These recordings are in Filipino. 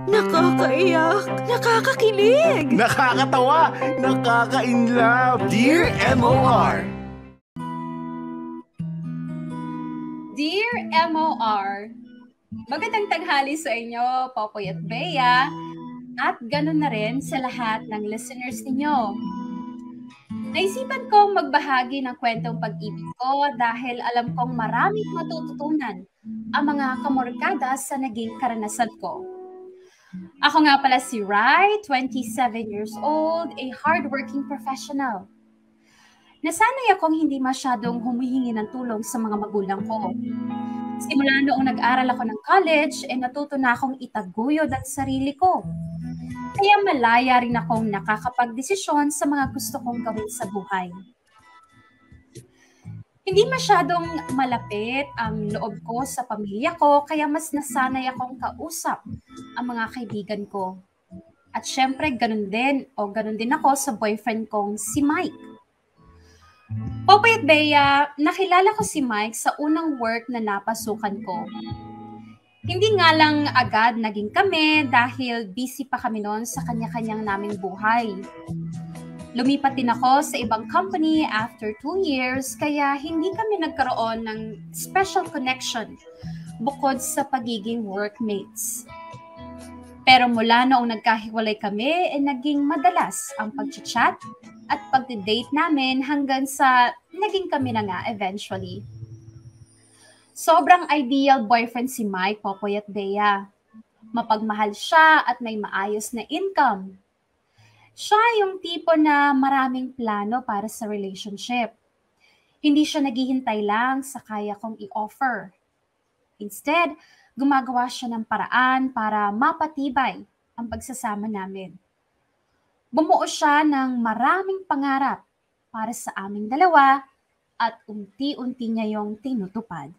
Nakakaiyak, nakakakilig, nakakatawa, nakaka-inlove. Dear MOR. Dear MOR, magandang tanghali sa inyo, Popoy at Bea, at ganun na rin sa lahat ng listeners ninyo. Naisipan kong magbahagi ng kwentong pag-ibig ko dahil alam kong maraming matututunan ang mga kamorkada sa naging karanasan ko. Ako nga pala si Rai, 27 years old, a hardworking professional. Nasanay akong hindi masyadong humihingi ng tulong sa mga magulang ko. Simula noong nag-aral ako ng college, natuto na akong itaguyod ang sarili ko. Kaya malaya rin akong nakakapagdesisyon sa mga gusto kong gawin sa buhay. Hindi masyadong malapit ang loob ko sa pamilya ko, kaya mas nasanay akong kausap ang mga kaibigan ko. At syempre, ganun din ako sa boyfriend kong si Mike. Popoy at Bea, nakilala ko si Mike sa unang work na napasukan ko. Hindi nga lang agad naging kami dahil busy pa kami noon sa kanya-kanyang naming buhay. Lumipat din ako sa ibang company after 2 years, kaya hindi kami nagkaroon ng special connection bukod sa pagiging workmates. Pero mula noong nagkahiwalay kami, naging madalas ang pag-chat at pag-date namin hanggang sa naging kami na nga eventually. Sobrang ideal boyfriend si Mike, Popoy at Bea. Mapagmahal siya at may maayos na income. Siya yung tipo na maraming plano para sa relationship. Hindi siya naghihintay lang sa kaya kong i-offer. Instead, gumagawa siya ng paraan para mapatibay ang pagsasama namin. Bumuo siya ng maraming pangarap para sa aming dalawa at unti-unti niya yung tinutupad.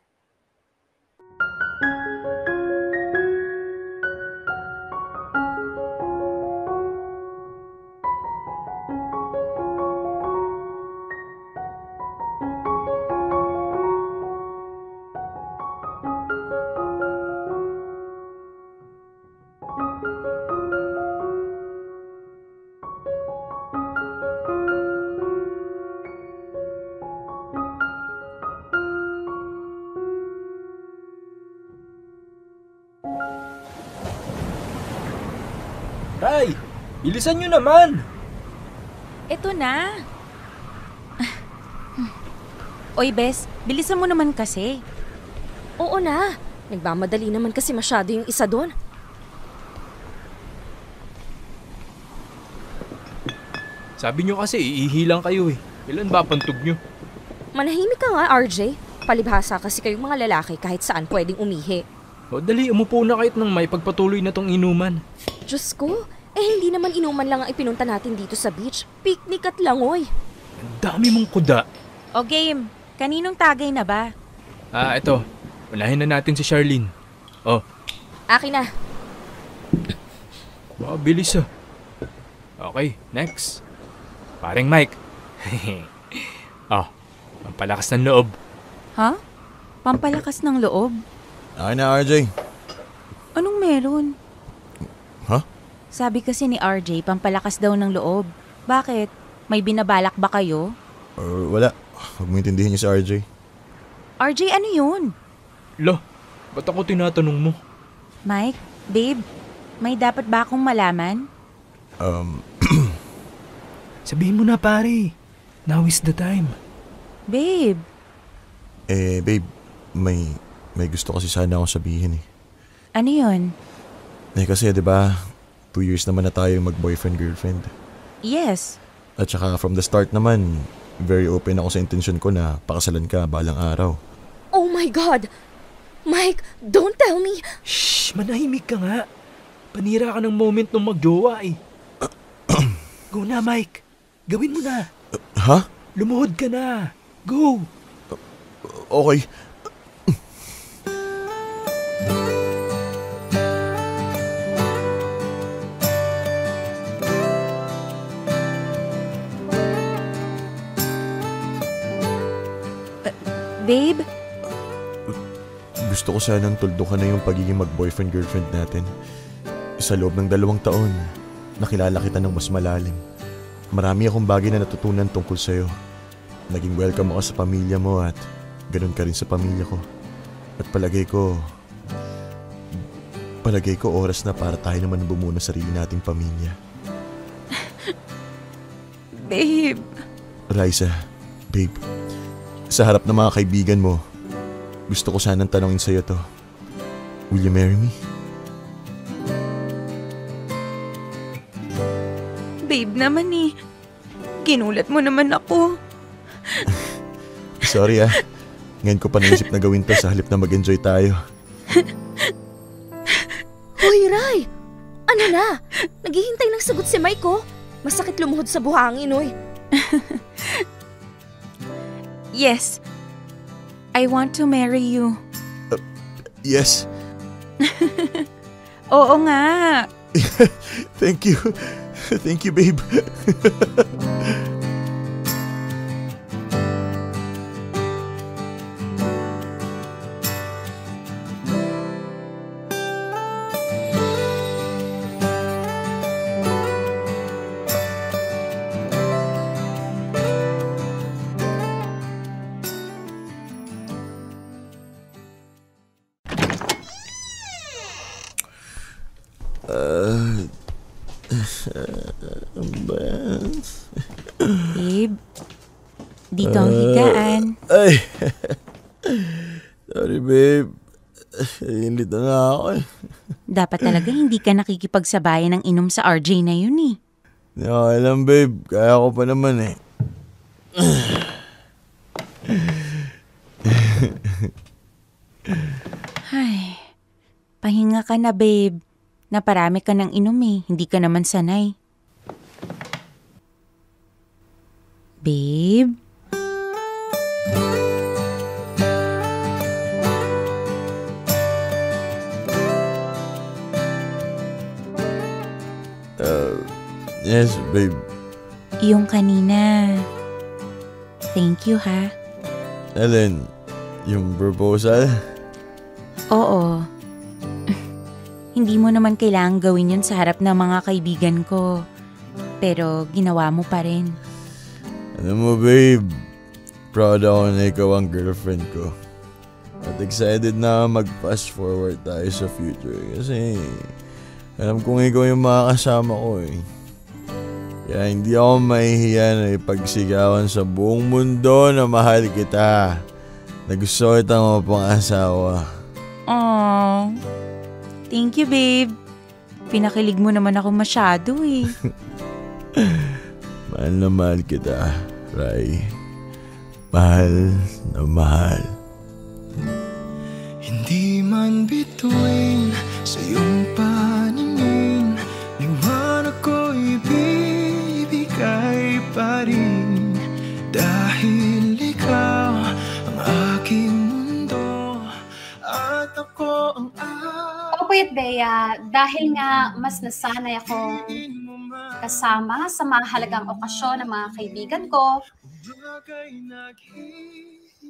Ray, bilisan nyo naman! Eto na. Oy, Bes, bilisan mo naman kasi. Oo na, nagmamadali naman kasi masyado yung isa doon. Sabi nyo kasi iihilang kayo eh. Ilan ba pantog nyo? Manahimik ka nga, RJ. Palibhasa kasi kayong mga lalaki kahit saan pwedeng umihi. O dali, umupo na kahit nang may pagpatuloy na tong inuman. Diyos ko, hindi naman inuman lang ang ipinunta natin dito sa beach. Picnic at langoy. Ang dami mong kuda. O game, kaninong tagay na ba? Ito. Unahin na natin si Charlene. Oh. Akin na. Bilis ah. Okay, next. Paring Mike. Pampalakas ng loob. Ha? Pampalakas ng loob? Akin na, RJ. Anong meron? Ha? Sabi kasi ni RJ, pampalakas daw ng loob. Bakit? May binabalak ba kayo? Wala. Huwag mo intindihin niyo si RJ. RJ, ano yun? Lo, ba't ako tinatanong mo? Mike, babe, may dapat ba akong malaman? Sabihin mo na pare. Now is the time. Babe. Babe, may gusto kasi sana akong sabihin eh. Ano yun? Kasi 'di ba, 2 years naman na tayo mag-boyfriend-girlfriend. Yes. At saka from the start naman, very open ako sa intensyon ko na pakasalan ka balang araw. Oh my God! Mike, don't tell me! Shh! Manahimik ka nga. Panira ka ng moment nung magjowa eh. Go na, Mike. Gawin mo na. Ha? Lumuhod ka na. Go! Okay. Babe? Gusto ko sanang tuldukan na yung pagiging mag-boyfriend-girlfriend natin. Sa loob ng 2 taon, nakilala kita ng mas malalim. Marami akong bagay na natutunan tungkol sa'yo. Naging welcome ako sa pamilya mo at ganun ka rin sa pamilya ko. At palagay ko oras na para tayo naman bumuo ng sarili nating pamilya. Babe. Raisa, babe, sa harap ng mga kaibigan mo, gusto ko sanang tanongin sa'yo to. Will you marry me? Babe naman eh. Ginulat mo naman ako. Sorry ah. Ngayon ko pa naisip na gawin to sa halip na mag-enjoy tayo. Hoy, Ray! Ano na? Naghihintay ng sagot si Mike, oh. Masakit lumuhod sa buhangin, oy. Yes. I want to marry you. Yes. Oo nga. Thank you. Thank you, babe. Babe, dito ang higaan. Ay. Sorry, babe. Inlit na nga ako eh. Dapat talaga hindi ka nakikipagsabayan ng inom sa RJ na yun eh. Hindi ako alam, babe. Kaya ko pa naman eh. Ay, pahinga ka na, babe. Naparami ka ng inom eh. Hindi ka naman sanay. Babe? Yes, babe. Yung kanina. Thank you, ha? Ellen, yung proposal? Oo. Hindi mo naman kailangang gawin yun sa harap ng mga kaibigan ko. Pero ginawa mo pa rin. Alam mo, babe, proud ako na ikaw ang girlfriend ko. At excited na mag-fast forward tayo sa future. Kasi alam kong ikaw yung makakasama ko eh. Kaya hindi ako mahihiya na ipagsigawan sa buong mundo na mahal kita. Na gusto kitang mapang-asawa. Aww. Thank you, babe. Pinakilig mo naman ako masyado eh. Mahal na mahal kita, Rai. Mahal na mahal. Hindi man bituin sa iyong paningin, liwanag ko ibibigay pa rin. Dahil ikaw ang aking mundo at ako ang Puyat Bea, dahil nga mas nasanay akong kasama sa mahalagang okasyon ng mga kaibigan ko,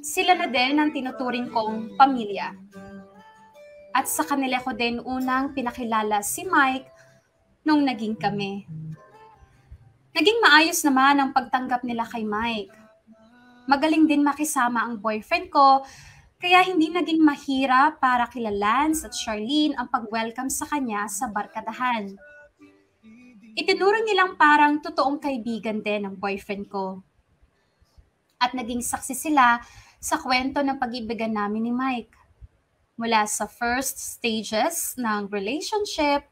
sila na din ang tinuturing kong pamilya. At sa kanila ko din unang pinakilala si Mike nung naging kami. Naging maayos naman ang pagtanggap nila kay Mike. Magaling din makisama ang boyfriend ko, kaya hindi naging mahirap para kila Lance at Charlene ang pag-welcome sa kanya sa barkadahan. Itinuro nilang parang totoong kaibigan din ang boyfriend ko. At naging saksi sila sa kwento ng pag-ibigan namin ni Mike. Mula sa first stages ng relationship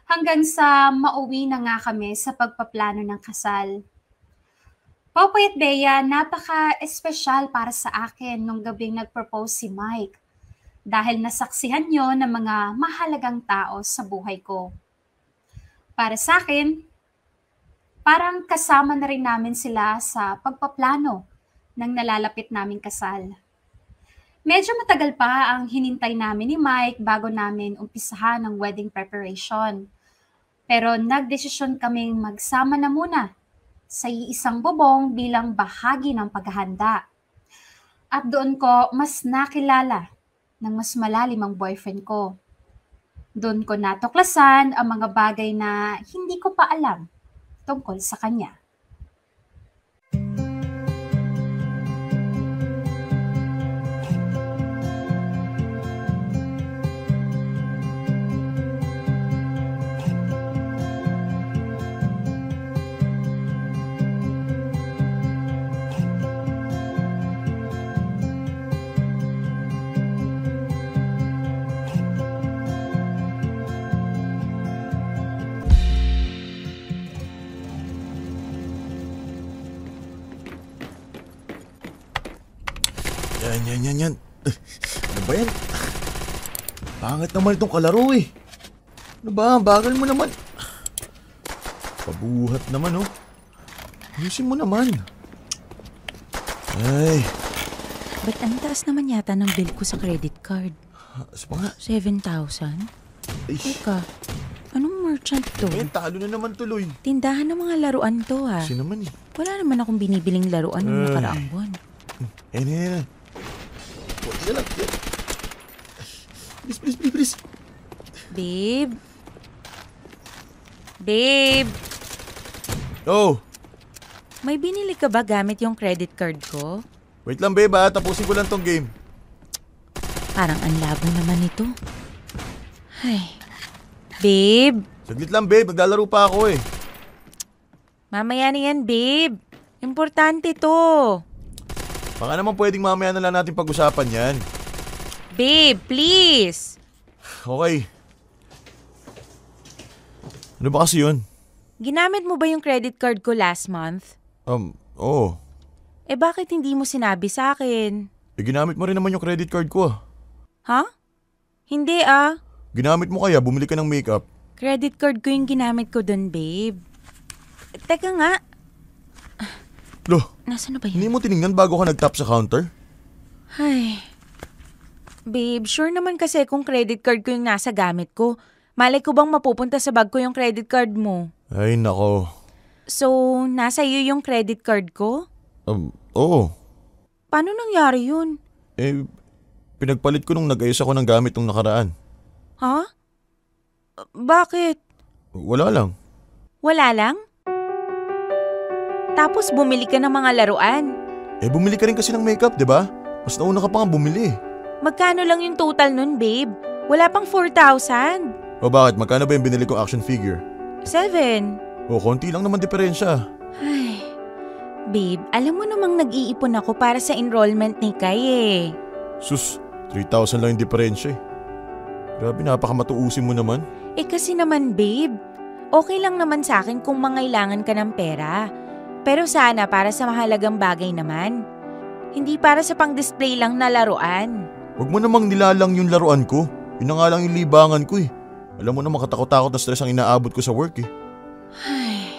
hanggang sa mauwi na nga kami sa pagpaplano ng kasal. Popoy at Bea, napaka-espesyal para sa akin nung gabing nag-propose si Mike dahil nasaksihan niyo ng mga mahalagang tao sa buhay ko. Para sa akin, parang kasama na rin namin sila sa pagpaplano ng nalalapit naming kasal. Medyo matagal pa ang hinintay namin ni Mike bago namin umpisahan ang wedding preparation. Pero nagdesisyon kaming magsama na muna sa iisang bubong bilang bahagi ng paghahanda. At doon ko mas nakilala ng mas malalim ang boyfriend ko. Doon ko natuklasan ang mga bagay na hindi ko pa alam tungkol sa kanya. Yan. Ano ba yan? Pangit naman itong kalaro eh. Ano ba? Bagal mo naman. Pabuhat naman oh. Ayusin mo naman. Ay. Ba't ang taas naman yata ng bill ko sa credit card? Asa pa nga? 7,000? Ay. Teka, anong merchant to? Talo na naman tuloy. Tindahan ng mga laruan to ha. Kasi naman eh. Wala naman akong binibiling laruan ng nakaraang buwan. Yan. Buti na lang. Bilis. Babe? Babe? Oh, May binili ka ba gamit yung credit card ko? wait lang babe ha. Tapusin ko lang tong game. Parang ang labo naman ito. Ay. Babe? Saglit lang babe. Naglalaro pa ako eh. Mamaya na yan, babe. Importante to. Baka naman pwedeng mamaya na lang natin pag-usapan yan. Babe, please. Okay. Ano ba kasi yun? Ginamit mo ba yung credit card ko last month? Oo. Eh bakit hindi mo sinabi sa akin? Ginamit mo rin naman yung credit card ko ah. Ha? Hindi ah. Ginamit mo kaya, bumili ka ng makeup. Credit card ko yung ginamit ko dun, babe. Teka nga. Loh, Nasaan na ba hindi yun? mo tinignan bago ka nag-tap sa counter? Ay. Babe, sure naman kasi kung credit card ko yung nasa gamit ko. Malay ko bang mapupunta sa bag ko yung credit card mo? Ay nako. So, nasa iyo yung credit card ko? Oo. Paano nangyari yun? Pinagpalit ko nung nag-ayos ako ng gamit nung nakaraan. Ha? Bakit? Wala lang. Wala lang? Tapos bumili ka ng mga laruan. Bumili ka rin kasi ng makeup, di ba? Mas nauna ka pa nga bumili. Magkano lang yung total nun, babe? Wala pang 4,000. O bakit? Magkano ba yung binili kong action figure? 7. Konti lang naman diferensya. Ay, babe, alam mo namang nag-iipon ako para sa enrollment ni Kai eh. Sus, 3,000 lang yung diferensya eh. Grabe, napakamatuusin mo naman. Kasi naman, babe, okay lang naman sa akin kung mangailangan ka ng pera. Pero sana para sa mahalagang bagay naman. Hindi para sa pang-display lang na laruan. Huwag mo namang nilalang yung laruan ko. Yun na nga lang yung libangan ko eh. Alam mo naman katakot-takot na stress ang inaabot ko sa work eh. Ay,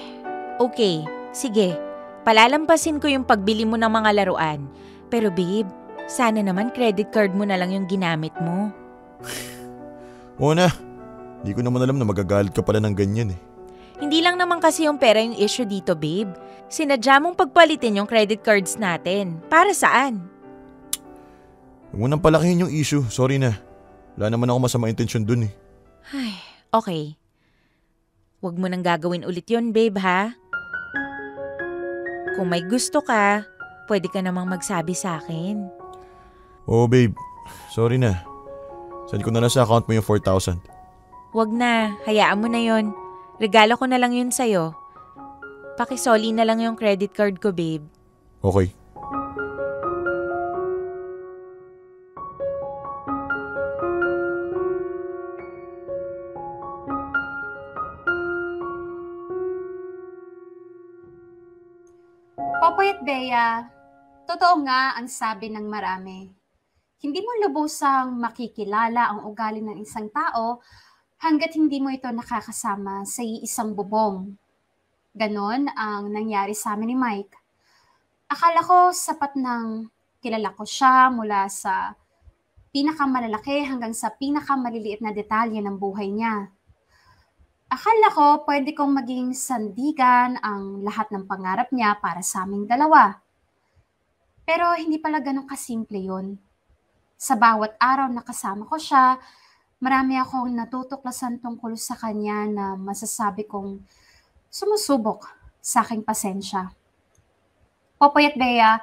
okay, sige. Palalampasin ko yung pagbili mo ng mga laruan. Pero babe, sana naman credit card mo na lang yung ginamit mo. Oo na. Di ko naman alam na magagalit ka pala ng ganyan eh. Hindi lang naman kasi yung pera yung issue dito, babe. Sinadya mong pagpalitin yung credit cards natin. Para saan? Huwag mo nang palakihin yung issue. Sorry na. Wala naman ako masama intensyon dun eh. Ay, okay. Huwag mo nang gagawin ulit yon, babe, ha? Kung may gusto ka, pwede ka namang magsabi sa akin. Oo babe. Sorry na. Send ko na lang sa account mo yung 4,000. Huwag na, hayaan mo na yon. Regalo ko na lang yun sa'yo. Pakisoli na lang yung credit card ko, babe. Okay. Popoy at Bea, totoo nga ang sabi ng marami. Hindi mo lubusang makikilala ang ugali ng isang tao hanggat hindi mo ito nakakasama sa isang bubong. Ganon ang nangyari sa amin ni Mike. Akala ko sapat ng kilala ko siya mula sa pinakamalalaki hanggang sa pinakamaliliit na detalye ng buhay niya. Akala ko pwede kong maging sandigan ang lahat ng pangarap niya para sa aming dalawa. Pero hindi pala ganun kasimple yun. Sa bawat araw na kasama ko siya, Marami akong natutuklasan tungkol sa kanya na masasabi kong sumusubok sa aking pasensya. Popoy at Bea,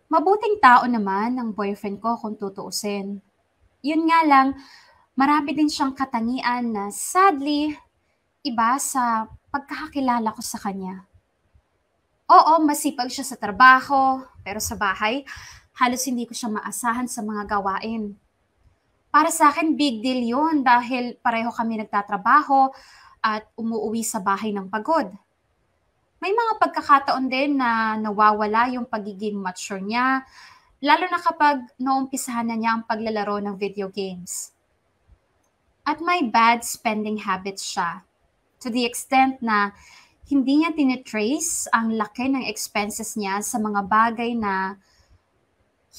mabuting tao naman ang boyfriend ko kung tutuusin. Yun nga lang, marami din siyang katangian na sadly, iba sa pagkakakilala ko sa kanya. Oo, masipag siya sa trabaho, pero sa bahay, halos hindi ko siya maasahan sa mga gawain. Para sa akin, big deal yun dahil pareho kami nagtatrabaho at umuuwi sa bahay ng pagod. May mga pagkakataon din na nawawala yung pagiging mature niya, lalo na kapag naumpisahan na niya ang paglalaro ng video games. At may bad spending habits siya, to the extent na hindi niya tinitrace ang laki ng expenses niya sa mga bagay na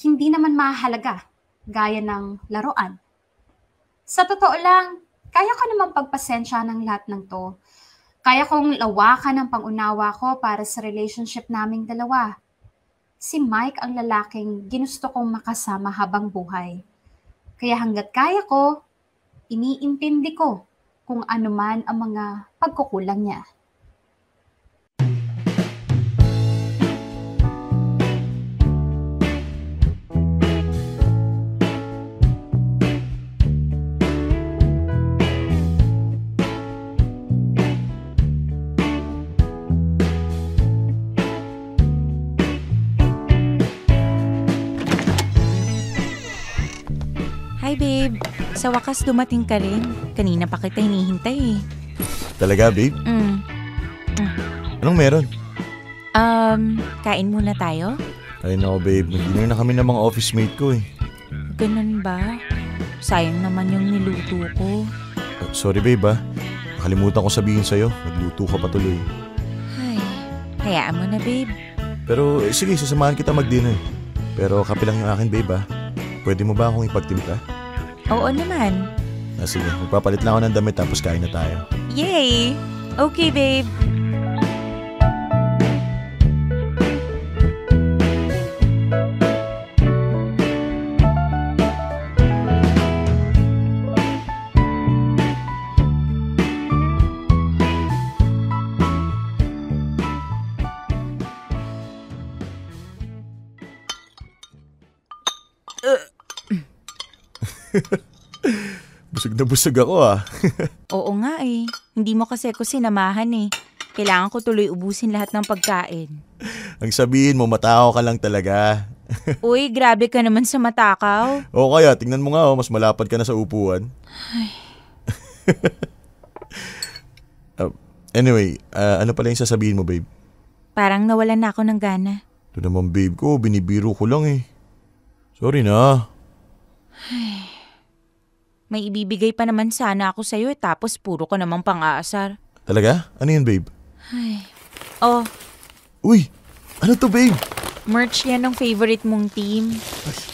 hindi naman mahalaga, gaya ng laruan. Sa totoo lang, kaya ko naman pagpasensya ng lahat ng to. Kaya kong lawakan ang pangunawa ko para sa relationship naming dalawa. Si Mike ang lalaking ginusto kong makasama habang buhay. Kaya hanggat kaya ko, iniintindi ko kung ano man ang mga pagkukulang niya. Hi babe, sa wakas dumating ka rin. Kanina pa kita hinihintay eh. Talaga, babe? Anong meron? Kain muna tayo? Ay nako, babe. Nag-dinner na kami ng mga office mate ko eh. Ganun ba? Sayang naman yung niluto ko. Sorry, babe Nakalimutan ko sabihin sa'yo. Nagluto ka pa tuloy. Ay, hayaan mo na babe. Pero sige, sasamahan kita mag-dinner. Pero kape lang yung akin, babe Pwede mo ba akong ipagtimpla? Oo naman. Sige, magpapalit lang ako ng damit tapos kain na tayo. Yay! Okay babe. Busog na busog ako Oo nga eh. Hindi mo kasi ako sinamahan eh. Kailangan ko tuloy ubusin lahat ng pagkain. Ang sabihin mo, matakaw ka lang talaga. Uy, grabe ka naman sa matakaw. Oo kaya, tingnan mo nga mas malapad ka na sa upuan. Anyway, ano pala yung sasabihin mo, babe? Parang nawalan na ako ng gana. Ito naman, babe ko, binibiro ko lang eh. Sorry na. May ibibigay pa naman sana ako sa'yo tapos puro ko namang pang-aasar. Talaga? Ano yun, babe? Oh. Uy! Ano to, babe? Merch yan ng favorite mong team.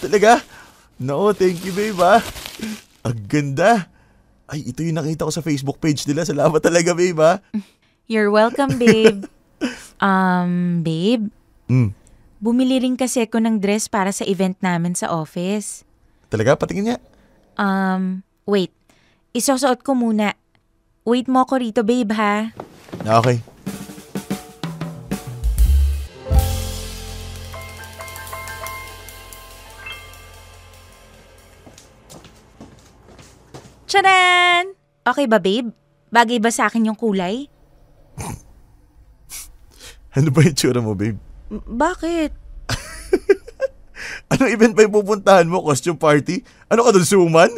Talaga? No, thank you, babe Ang ganda. Ay, ito yung nakita ko sa Facebook page nila. Salamat talaga, babe You're welcome, babe. Babe? Bumili rin kasi ako ng dress para sa event namin sa office. Talaga? Patingin niya. Wait. Isusuot ko muna. Wait mo ako rito, babe, ha? Okay. Tcharan! Okay ba, babe? Bagay ba sa akin yung kulay? Ano ba yung tsura mo, babe? Bakit? Anong event ba yung pupuntahan mo? Costume party? Ano ka doon, suman?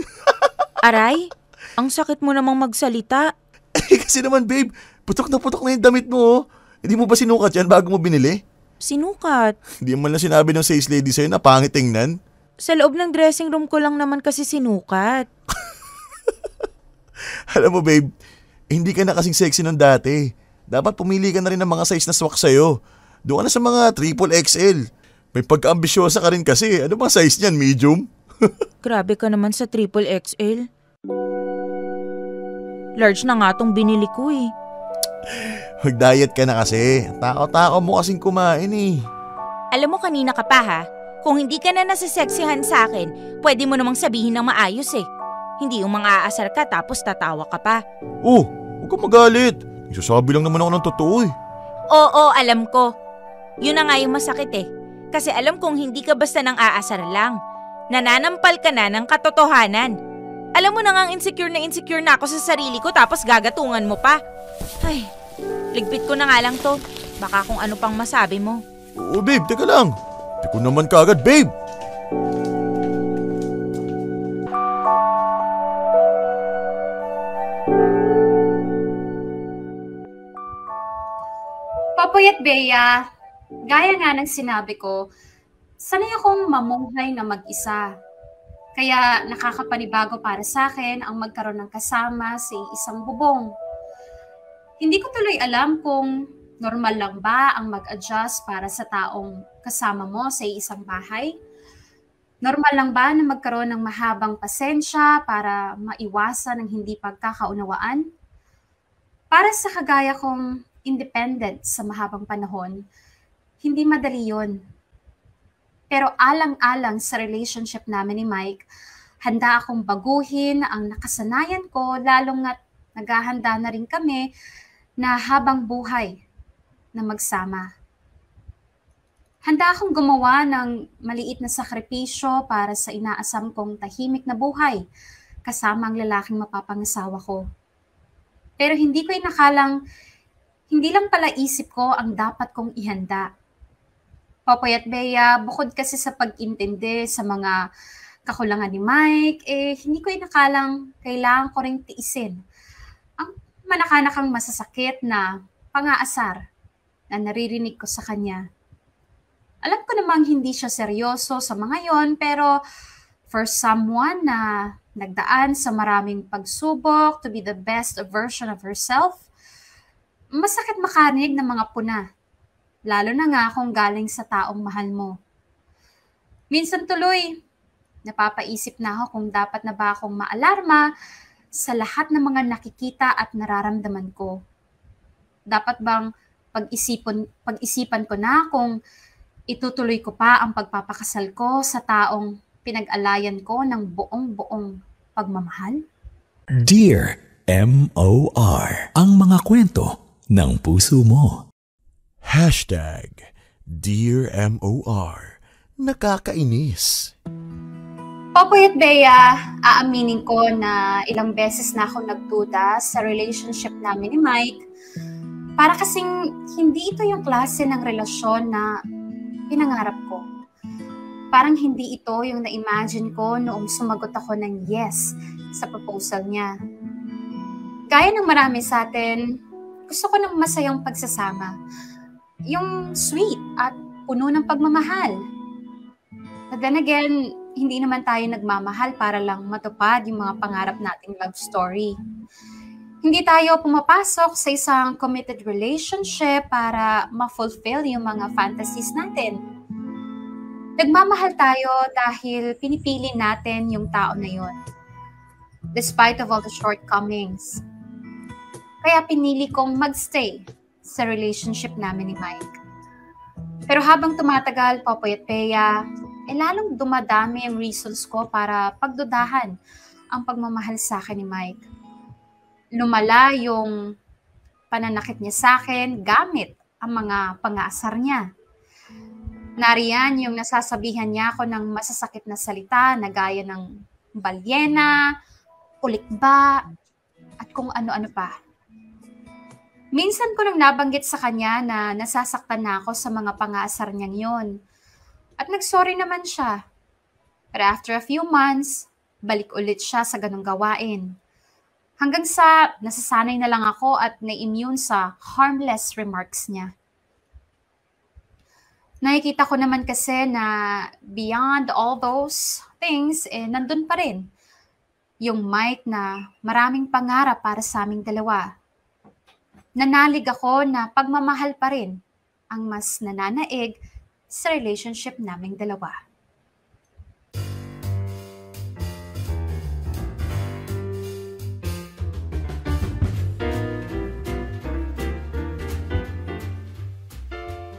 Aray, ang sakit mo namang magsalita. Kasi naman, babe, putok na yung damit mo Hindi mo ba sinukat yan bago mo binili? Sinukat. Hindi mo lang sinabi ng sales lady sa'yo na pangit tingnan. Sa loob ng dressing room ko lang naman kasi sinukat. Alam mo, babe, hindi ka na kasing sexy ng dati. Dapat pumili ka na rin ng mga size na swak sa'yo. Doon ka na sa mga XXL. May pagka-ambisyosa ka rin kasi. Ano bang size niyan? Medium? Grabe ka naman sa XXL. Large na nga tong binili ko eh. Mag-diet ka na kasi. Takaw-takaw mo kasing kumain eh. Alam mo kanina ka pa ha? Kung hindi ka na nasisexihan sa akin, pwede mo namang sabihin ng maayos eh. Hindi yung mga aasar ka tapos tatawa ka pa. Oh, huwag kang magalit. Nagsasabi lang naman ako ng totoo eh. Oo, alam ko. Yun na nga yung masakit eh. Kasi alam kong hindi ka basta nang aasar lang. Nananampal ka na ng katotohanan. Alam mo na nga insecure na ako sa sarili ko tapos gagatungan mo pa. Ay, ligpit ko na nga lang to. Baka kung ano pang masabi mo. Oo babe, teka lang. Di ko naman kaagad babe. Popoy at Bea, gaya nga ng sinabi ko, sanay akong mamuhay na mag-isa. Kaya nakakapanibago para sa akin ang magkaroon ng kasama sa isang bubong. Hindi ko tuloy alam kung normal lang ba ang mag-adjust para sa taong kasama mo sa isang bahay. Normal lang ba na magkaroon ng mahabang pasensya para maiwasan ang hindi pagkakaunawaan? Para sa kagaya kong independent sa mahabang panahon, hindi madali yun. Pero alang-alang sa relationship namin ni Mike, handa akong baguhin ang nakasanayan ko, lalong na't naghahanda na rin kami na habang buhay na magsama. Handa akong gumawa ng maliit na sakripisyo para sa inaasam kong tahimik na buhay kasama ang lalaking mapapangasawa ko. Pero hindi ko inakalang hindi lang pala isip ko ang dapat kong ihanda. Popoy at Bea, bukod kasi sa pag-intindi sa mga kakulangan ni Mike, hindi ko inakalang kailangan ko ring tiisin ang manakanakang masasakit na pang-aasar na naririnig ko sa kanya. Alam ko namang hindi siya seryoso sa mga yon, pero for someone na nagdaan sa maraming pagsubok to be the best version of herself, masakit makarinig ng mga puna, lalo na nga kung galing sa taong mahal mo. Minsan tuloy, napapaisip na ako kung dapat na ba akong maalarma sa lahat ng mga nakikita at nararamdaman ko. Dapat bang pag-isipan ko na kung itutuloy ko pa ang pagpapakasal ko sa taong pinag-alayan ko ng buong-buong pagmamahal? Dear M.O.R. Ang mga kwento ng puso mo. Dear M.O.R. Nakakainis. Popoy at Bea, aaminin ko na ilang beses na ako nagduda sa relationship namin ni Mike. Para kasing hindi ito yung klase ng relasyon na pinangarap ko. Parang hindi ito yung na-imagine ko noong sumagot ako ng yes sa proposal niya. Gaya ng marami sa atin, gusto ko ng masayang pagsasama. Yung sweet at puno ng pagmamahal. But then again, hindi naman tayo nagmamahal para lang matupad yung mga pangarap nating love story. Hindi tayo pumapasok sa isang committed relationship para ma-fulfill yung mga fantasies natin. Nagmamahal tayo dahil pinipili natin yung tao na yun. Despite of all the shortcomings. Kaya pinili kong magstay sa relationship namin ni Mike. Pero habang tumatagal, Popoy at Bea, lalong dumadami ang reasons ko para pagdudahan ang pagmamahal sa akin ni Mike. Lumala yung pananakit niya sa akin gamit ang mga pang-aasar niya. Nariyan yung nasasabihan niya ako ng masasakit na salita na gaya ng balyena, kulikba, at kung ano-ano pa. Minsan ko nang nabanggit sa kanya na nasasaktan na ako sa mga pang-aasar niyang yon. At nagsorry naman siya. But after a few months, balik ulit siya sa ganong gawain. Hanggang sa nasasanay na lang ako at na-immune sa harmless remarks niya. Nakikita ko naman kasi na beyond all those things, nandun pa rin. Yung Mike na maraming pangarap para sa aming dalawa. Nanalig ako na pagmamahal pa rin ang mas nananaig sa relationship naming dalawa.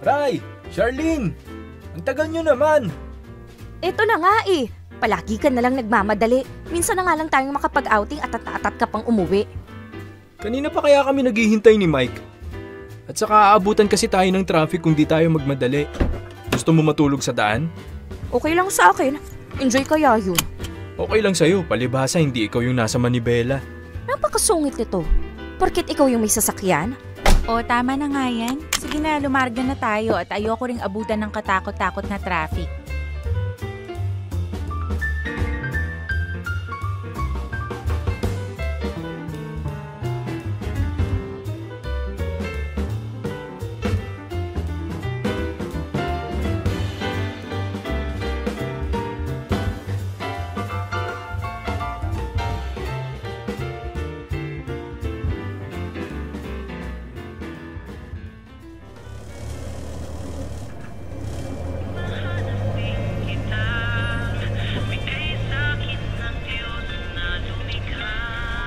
Ray! Charlene! Ang tagal nyo naman! Ito na nga eh. Palagi ka na lang nagmamadali. Minsan na nga lang tayong makapag-outing at atat ka pang umuwi. Kanina pa kaya kami naghihintay ni Mike. At saka aabutan kasi tayo ng traffic kung di tayo magmadali. Gusto mo matulog sa daan? Okay lang sa akin. Enjoy kaya yun. Okay lang sa'yo, palibhasa hindi ikaw yung nasa manibela. Napakasungit nito. Porket ikaw yung may sasakyan? O, tama na nga yan. Sige na, lumarga na tayo at ayoko ring abutan ng katakot-takot na traffic.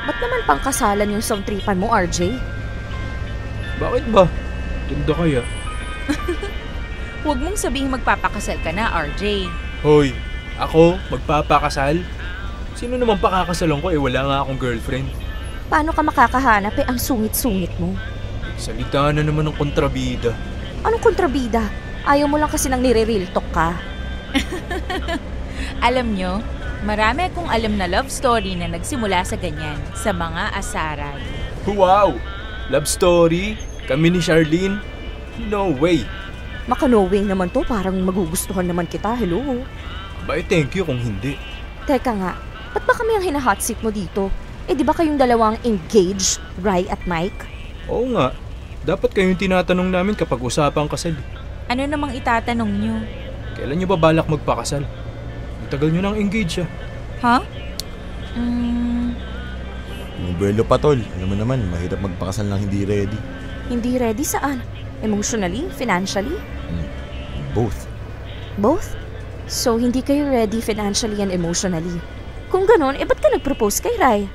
Ba't naman pangkasalan yung songtripan mo, RJ? Bakit ba? Ganda kaya. Huwag mong sabihing magpapakasal ka na, RJ. Hoy, ako magpapakasal? Sino naman pakakasalan ko wala nga akong girlfriend. Paano ka makakahanap ang sungit-sungit mo? Salita na naman ng kontrabida. Anong kontrabida? Ayaw mo lang kasi nang nire-real talk ka. Alam nyo, marami akong alam na love story na nagsimula sa ganyan, sa mga asaran. Wow! Love story? Kami ni Charlene? No way! Maka-knowing naman to, parang magugustuhan naman kita, hello? Bye, thank you kung hindi. Teka nga, ba't ba kami ang hinahot seat mo dito? Di ba kayong dalawang engaged, Rai at Mike? Oo nga, dapat kayong tinatanong namin kapag usapang kasal. Ano namang itatanong nyo? Kailan nyo ba balak magpakasal? Tagal nyo nang engage Ha? Yung buwelo pa tol, alam mo naman, mahirap magpakasal ng hindi ready. Hindi ready saan? Emotionally? Financially? Both. Both? So, hindi kayo ready financially and emotionally. Kung ganun, ba't ka nag-propose kay Rai?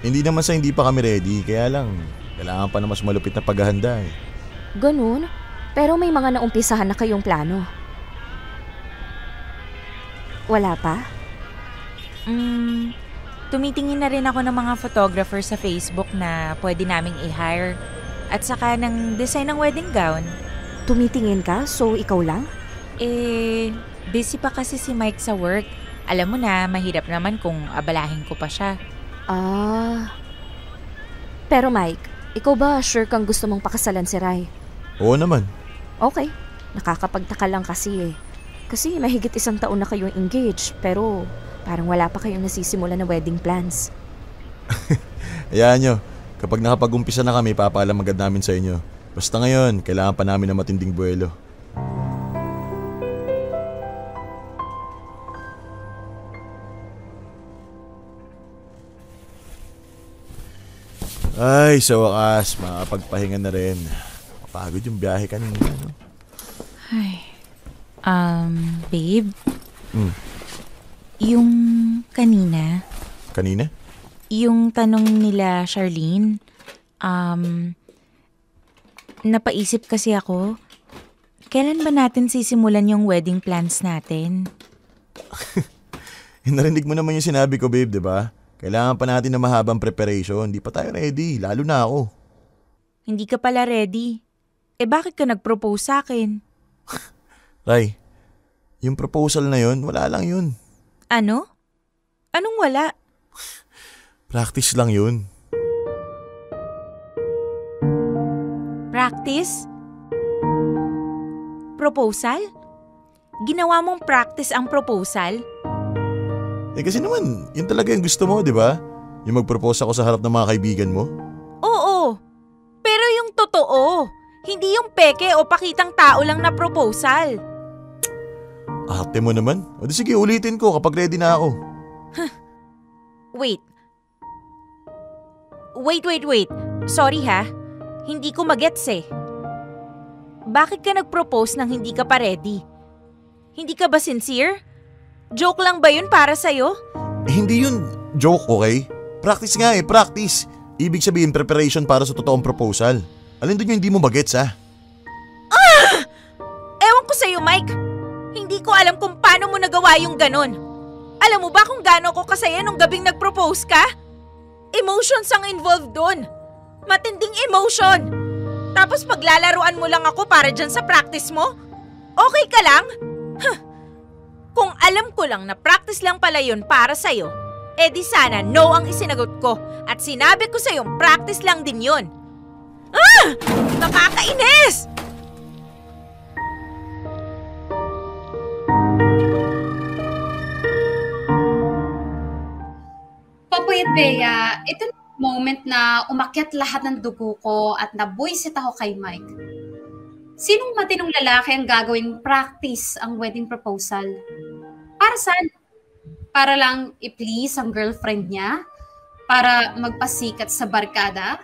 Hindi naman sa hindi pa kami ready, kaya lang, kailangan pa na mas malupit na paghahanda eh. Ganun? Pero may mga naumpisahan na kayong plano. Wala pa? Tumitingin na rin ako ng mga photographer sa Facebook na pwede naming i-hire. At saka ng design ng wedding gown. Tumitingin ka? So, ikaw lang? Busy pa kasi si Mike sa work. Alam mo na, mahirap naman kung abalahin ko pa siya. Pero Mike, ikaw ba sure kang gusto mong pakasalan si Rai? Oo naman. Okay, nakakapagtaka lang kasi Kasi mahigit 1 taon na kayong engaged, pero parang wala pa kayong nasisimula na wedding plans. Hayaan nyo, kapag nakapag-umpisa na kami, papaalam agad namin sa inyo. Basta ngayon, kailangan pa namin ng matinding buwelo. Ay, sa wakas, makapagpahinga na rin. Kapagod yung biyahe kanina, no? Ay, babe? Yung kanina? Kanina? Yung tanong nila Charlene, napaisip kasi ako, kailan ba natin sisimulan yung wedding plans natin? Narinig mo naman yung sinabi ko, babe, di ba? Kailangan pa natin ng mahabang preparation. Hindi pa tayo ready, lalo na ako. Hindi ka pala ready. Bakit ka nag-propose sa akin? Rai, yung proposal na yun, wala lang yun. Ano? Anong wala? Practice lang yun. Practice? Proposal? Ginawa mong practice ang proposal? Kasi naman, yun talaga yung gusto mo, di ba? Yung mag-propose ako sa harap ng mga kaibigan mo. Oo, pero yung totoo. Hindi yung peke o pakitang tao lang na proposal. Ate mo naman. O di sige, ulitin ko kapag ready na ako. Wait. Sorry ha. Hindi ko magets eh. Bakit ka nag-propose nang hindi ka pa ready? Hindi ka ba sincere? Joke lang ba yun para sa'yo? Hindi yun joke, okay? Practice nga practice. Ibig sabihin preparation para sa totoong proposal. Alin doon yung hindi mo bagets, ha? Ewan ko sa'yo, Mike. Hindi ko alam kung paano mo nagawa yung ganon. Alam mo ba kung gaano ko kasaya nung gabing nag-propose ka? Emotions ang involved doon. Matinding emotion. Tapos paglalaruan mo lang ako para dyan sa practice mo? Okay ka lang? Huh. Kung alam ko lang na practice lang pala yun para sa'yo, di sana no ang isinagot ko at sinabi ko sa'yo practice lang din yun. Nakakainis! Popoy at Bea, ito na yung moment na umakyat lahat ng dugo ko at nabuisit ako kay Mike. Sinong matinong lalaki ang gagawing practice ang wedding proposal? Para saan? Para lang i-please ang girlfriend niya? Para magpasikat sa barkada?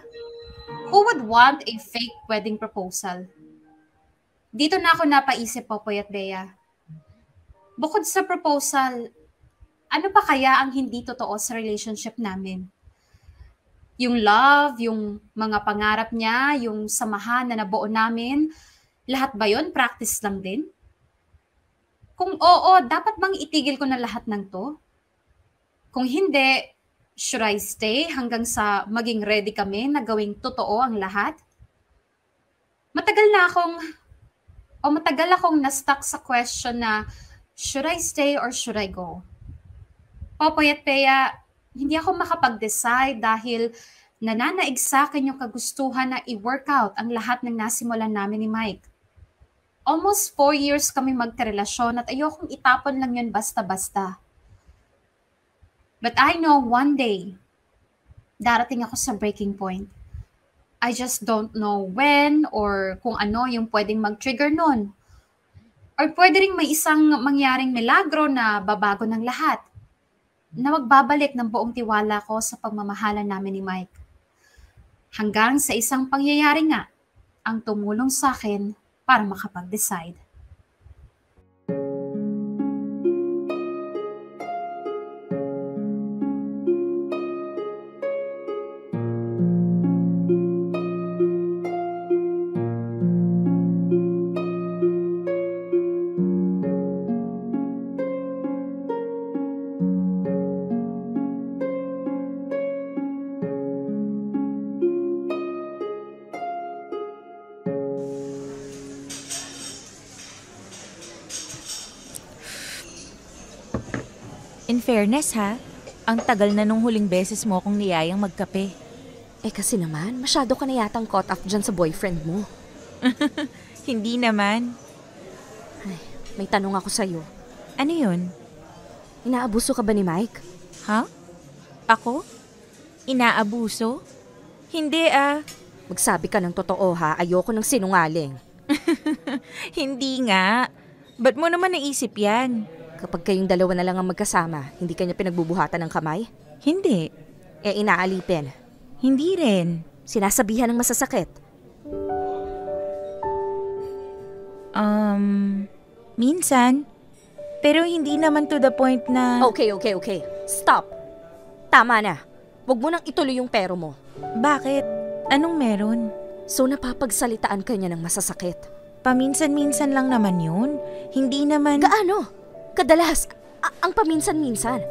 Who would want a fake wedding proposal? Dito na ako napaisip, Popoy at Bea. Bukod sa proposal, ano pa kaya ang hindi totoo sa relationship namin? Yung love, yung mga pangarap niya, yung samahan na nabuo namin, lahat ba yun? Practice lang din? Kung oo, dapat bang itigil ko na lahat ng to? Kung hindi, should I stay hanggang sa maging ready kami na gawing totoo ang lahat? Matagal akong na-stuck sa question na should I stay or should I go? Popoy at Bea, hindi ako makapag-decide dahil nananaig sa akin yung kagustuhan na i-workout ang lahat ng nasimulan namin ni Mike. Almost 4 years kami magkarelasyon at ayokong itapon lang yun basta-basta. But I know one day, darating ako sa breaking point. I just don't know when or kung ano yung pwedeng mag-trigger nun. Or pwede rin may isang mangyaring milagro na babago ng lahat. Na magbabalik ng buong tiwala ko sa pagmamahalan namin ni Mike. Hanggang sa isang pangyayari nga ang tumulong sa akin para makapag-decide. In fairness ha, ang tagal na nung huling beses mo akong niyayang magkape. Kasi naman, masyado ka na yatang caught up dyan sa boyfriend mo. Hindi naman. Ay, may tanong ako sa'yo. Ano yun? Inaabuso ka ba ni Mike? Ha? Ako? Inaabuso? Hindi Magsabi ka ng totoo ha, ayoko ng sinungaling. Hindi nga. Ba't mo naman naisip yan? Kapag kayong dalawa na lang ang magkasama, hindi ka niya pinagbubuhatan ng kamay? Hindi. Inaalipin? Hindi rin. Sinasabihan ng masasakit? Minsan. Pero hindi naman to the point na... Okay. Stop. Tama na. Huwag mo nang ituloy yung pero mo. Bakit? Anong meron? So napapagsalitaan ka niya ng masasakit? Paminsan-minsan lang naman yun. Hindi naman... Gaano? Kadalas, ang paminsan-minsan.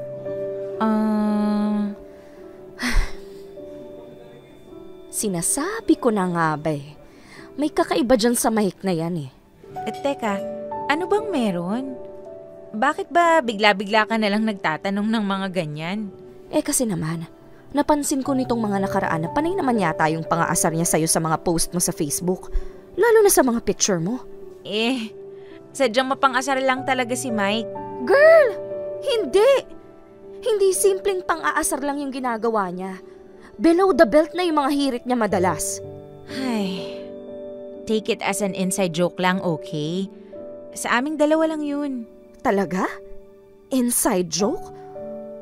Sinasabi ko na nga ba may kakaiba dyan sa Mike na yan Teka, ano bang meron? Bakit ba bigla-bigla ka nalang nagtatanong ng mga ganyan? Kasi naman, napansin ko nitong mga nakaraan na panay naman yata yung pang-aasar niya sa'yo sa mga post mo sa Facebook. Lalo na sa mga picture mo. Sadyang mapang-asar lang talaga si Mike. Girl! Hindi! Hindi simpleng pang-aasar lang yung ginagawa niya. Below the belt na yung mga hirit niya madalas. Ay, take it as an inside joke lang, okay? Sa aming dalawa lang yun. Talaga? Inside joke?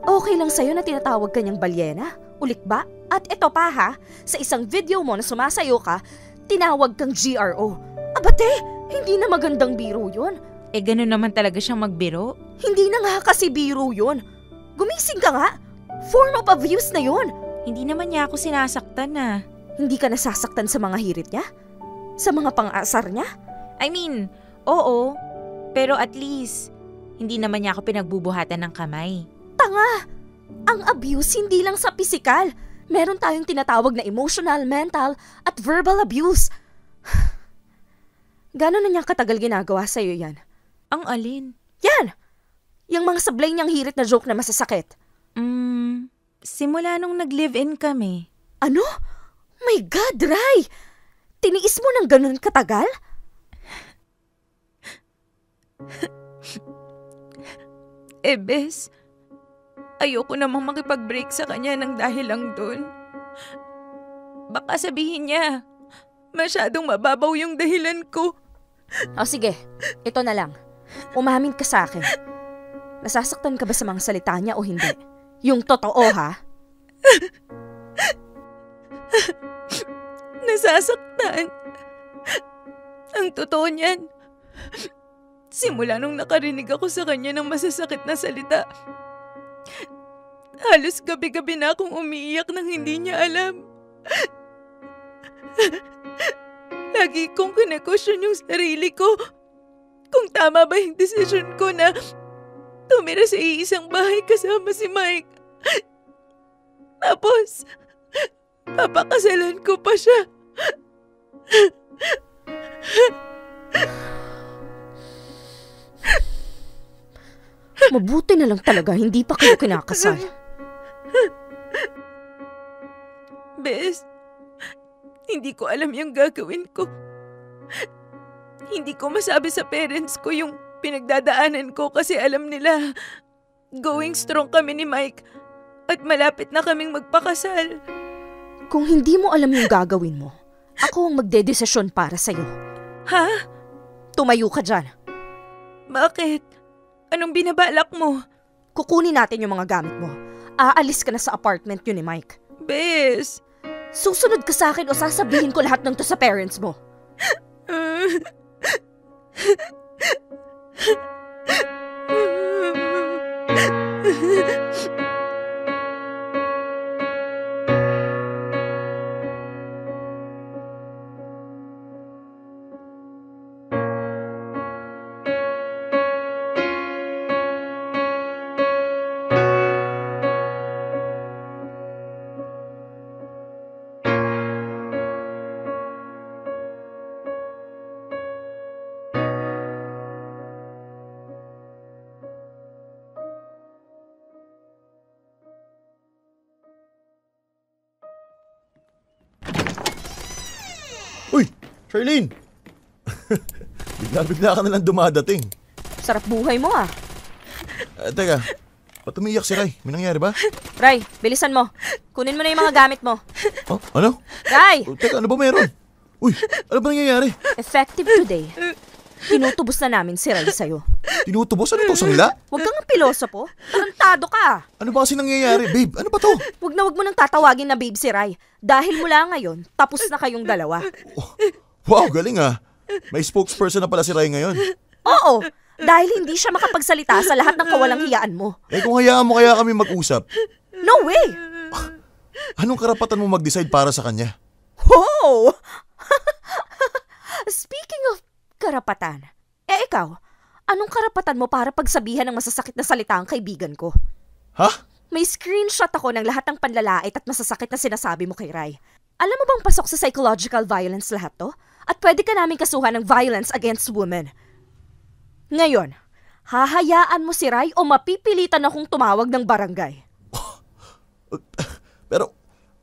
Okay lang sa'yo na tinatawag kanyang balyena? Ulit ba? At ito pa ha, sa isang video mo na sumasayo ka, tinawag kang GRO. Abate! Hindi na magandang biro yun. Ganun naman talaga siyang magbiro? Hindi na nga kasi biro yun. Gumising ka nga. Form of abuse na yun. Hindi naman niya ako sinasaktan Hindi ka nasasaktan sa mga hirit niya? Sa mga pang-asar niya? I mean, oo. Pero at least, hindi naman niya ako pinagbubuhatan ng kamay. Tanga! Ang abuse hindi lang sa pisikal. Meron tayong tinatawag na emotional, mental, at verbal abuse. Gano'n na niyang katagal ginagawa sa'yo yan? Ang alin? Yan! Yung mga sablay niyang hirit na joke na masasakit. Simula nung nag-live-in kami. Ano? My God, Rai! Tiniis mo ng ganun katagal? Bes, ayoko namang makipag-break sa kanya ng dahil lang dun. Baka sabihin niya, masyadong mababaw yung dahilan ko. O sige, ito na lang. Umamin ka sa akin. Nasasaktan ka ba sa mga salita niya o hindi? Yung totoo, ha? Nasasaktan. Ang totoo niyan, simula nung nakarinig ako sa kanya ng masasakit na salita, halos gabi-gabi na akong umiiyak nang hindi niya alam. Lagi kong kine-question yung sarili ko kung tama ba yung desisyon ko na tumira sa iisang bahay kasama si Mike. Tapos, papakasalan ko pa siya. Mabuti na lang talaga, hindi pa kayo kinakasal. Bes, hindi ko alam yung gagawin ko. Hindi ko masabi sa parents ko yung pinagdadaanan ko kasi alam nila going strong kami ni Mike at malapit na kaming magpakasal. Kung hindi mo alam yung gagawin mo, ako ang magdedesisyon para sa'yo. Ha? Tumayo ka dyan. Bakit? Anong binabalak mo? Kukunin natin yung mga gamit mo. Aalis ka na sa apartment yun ni Mike. Bes! Susunod ka sa akin o sasabihin ko lahat ng to sa parents mo. Uy! Charlene! Bigla-bigla ka nalang dumadating. Sarap buhay mo ah. Teka, ba't umiiyak si Rai? May nangyari ba? Rai, bilisan mo. Kunin mo na yung mga gamit mo. Oh, ano? Rai! Teka, ano ba meron? Uy, ano ba nangyayari? Effective today. Tinutubos na namin si Rai sa'yo. Tinutubos? Ano to, sangla? Huwag kang pilosopo. Tarantado ka. Ano ba kasi nangyayari? Babe, ano ba to? Huwag mo nang tatawagin na babe si Rai. Dahil mula ngayon, tapos na kayong dalawa. Oh, wow, galing ah. May spokesperson na pala si Rai ngayon. Oo, dahil hindi siya makapagsalita sa lahat ng kawalang hiyaan mo. Eh kung hayaan mo kaya kami mag-usap. No way! Anong karapatan mo mag-decide para sa kanya? Whoa! Speaking of karapatan, ikaw, anong karapatan mo para pagsabihan ng masasakit na salita ang kaibigan ko? Ha? May screenshot ako ng lahat ng panlalait at masasakit na sinasabi mo kay Rai. Alam mo bang pasok sa psychological violence lahat to? At pwede ka namin kasuhan ng violence against women. Ngayon, hahayaan mo si Rai o mapipilitan akong tumawag ng barangay? Pero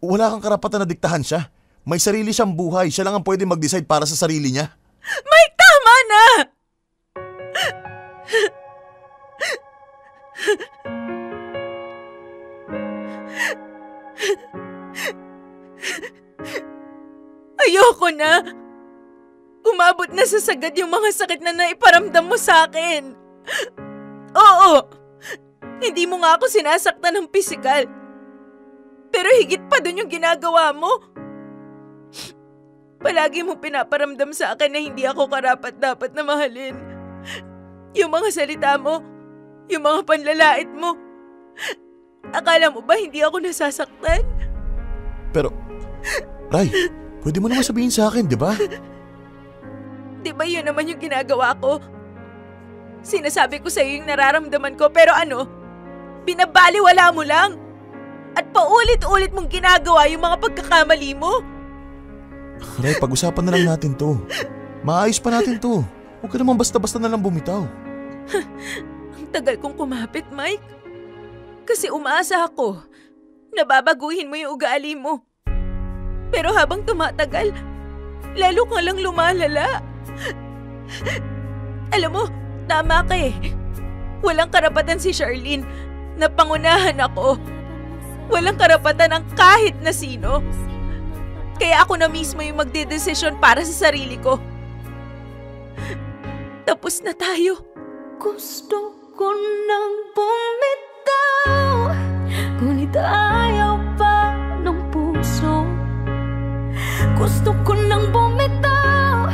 wala kang karapatan na diktahan siya. May sarili siyang buhay. Siya lang ang pwede mag-decide para sa sarili niya. Mike, tama na! Ayoko na. Umabot na sa sagad yung mga sakit na naiparamdam mo sa akin. Oo, hindi mo nga ako sinasaktan ng pisikal. Pero higit pa dun yung ginagawa mo. Palagi mo pinaparamdam sa akin na hindi ako karapat-dapat na mahalin. Yung mga salita mo, yung mga panlalait mo. Akala mo ba hindi ako nasasaktan? Pero, Rai, pwede mo naman sabihin sa akin, di ba? Di ba yun naman yung ginagawa ko? Sinasabi ko sa'yo yung nararamdaman ko pero binabaliwala mo lang. At paulit-ulit mong ginagawa yung mga pagkakamali mo. Nay, pag-usapan na lang natin to. Maayos pa natin to. Huwag ka naman basta-basta na lang bumitaw. Ang tagal kong kumapit, Mike. Kasi umaasa ako na babaguhin mo yung ugali mo. Pero habang tumatagal, lalo ka lang lumalala. Alam mo, tama ka eh. Walang karapatan si Charlene na pangunahan ako. Walang karapatan ang kahit na sino. Kaya ako na mismo yung magdedesisyon para sa sarili ko. Tapos na tayo. Gusto ko nang bumitaw, ngunit ayaw pa ng puso. Gusto ko nang bumitaw,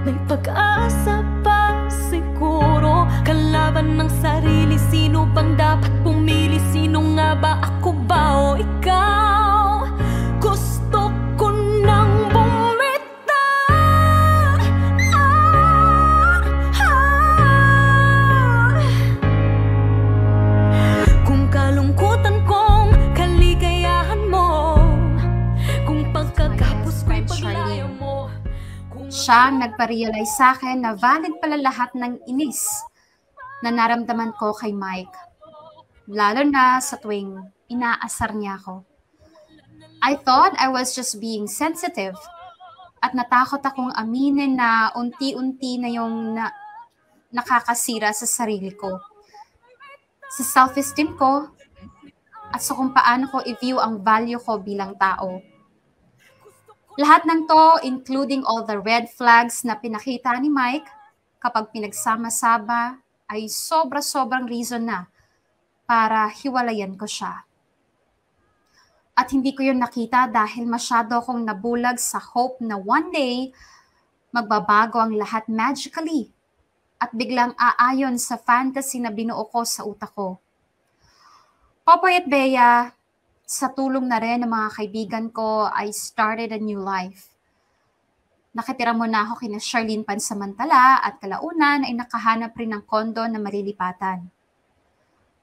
may pag-asa pa siguro. Kalaban ng sarili, sino bang dapat pumili? Sino nga ba, ako ba o ikaw? Gusto ko nang bumitaw. Kung kalungkutan kong kaligayahan mo, kung pagkagapos ko'y paglaya mo. Siya ang nagpa-realize sa akin na valid pala lahat ng inis na naramdaman ko kay Mike. Lalo na sa tuwing inaasar niya ako. I thought I was just being sensitive at natakot akong aminin na unti-unti na yung nakakasira sa sarili ko. Sa self-esteem ko at sa kung paano ko i-view ang value ko bilang tao. Lahat ng to, including all the red flags na pinakita ni Mike, kapag pinagsama-saba, ay sobra-sobrang reason na para hiwalayan ko siya. At hindi ko yun nakita dahil masyado akong nabulag sa hope na one day, magbabago ang lahat magically at biglang aayon sa fantasy na binuo ko sa utak ko. Popoy at Bea, sa tulong na rin ng mga kaibigan ko, I started a new life. Nakitira muna ako kina Charlene pansamantala at kalaunan ay nakahanap rin ng kondo na malilipatan.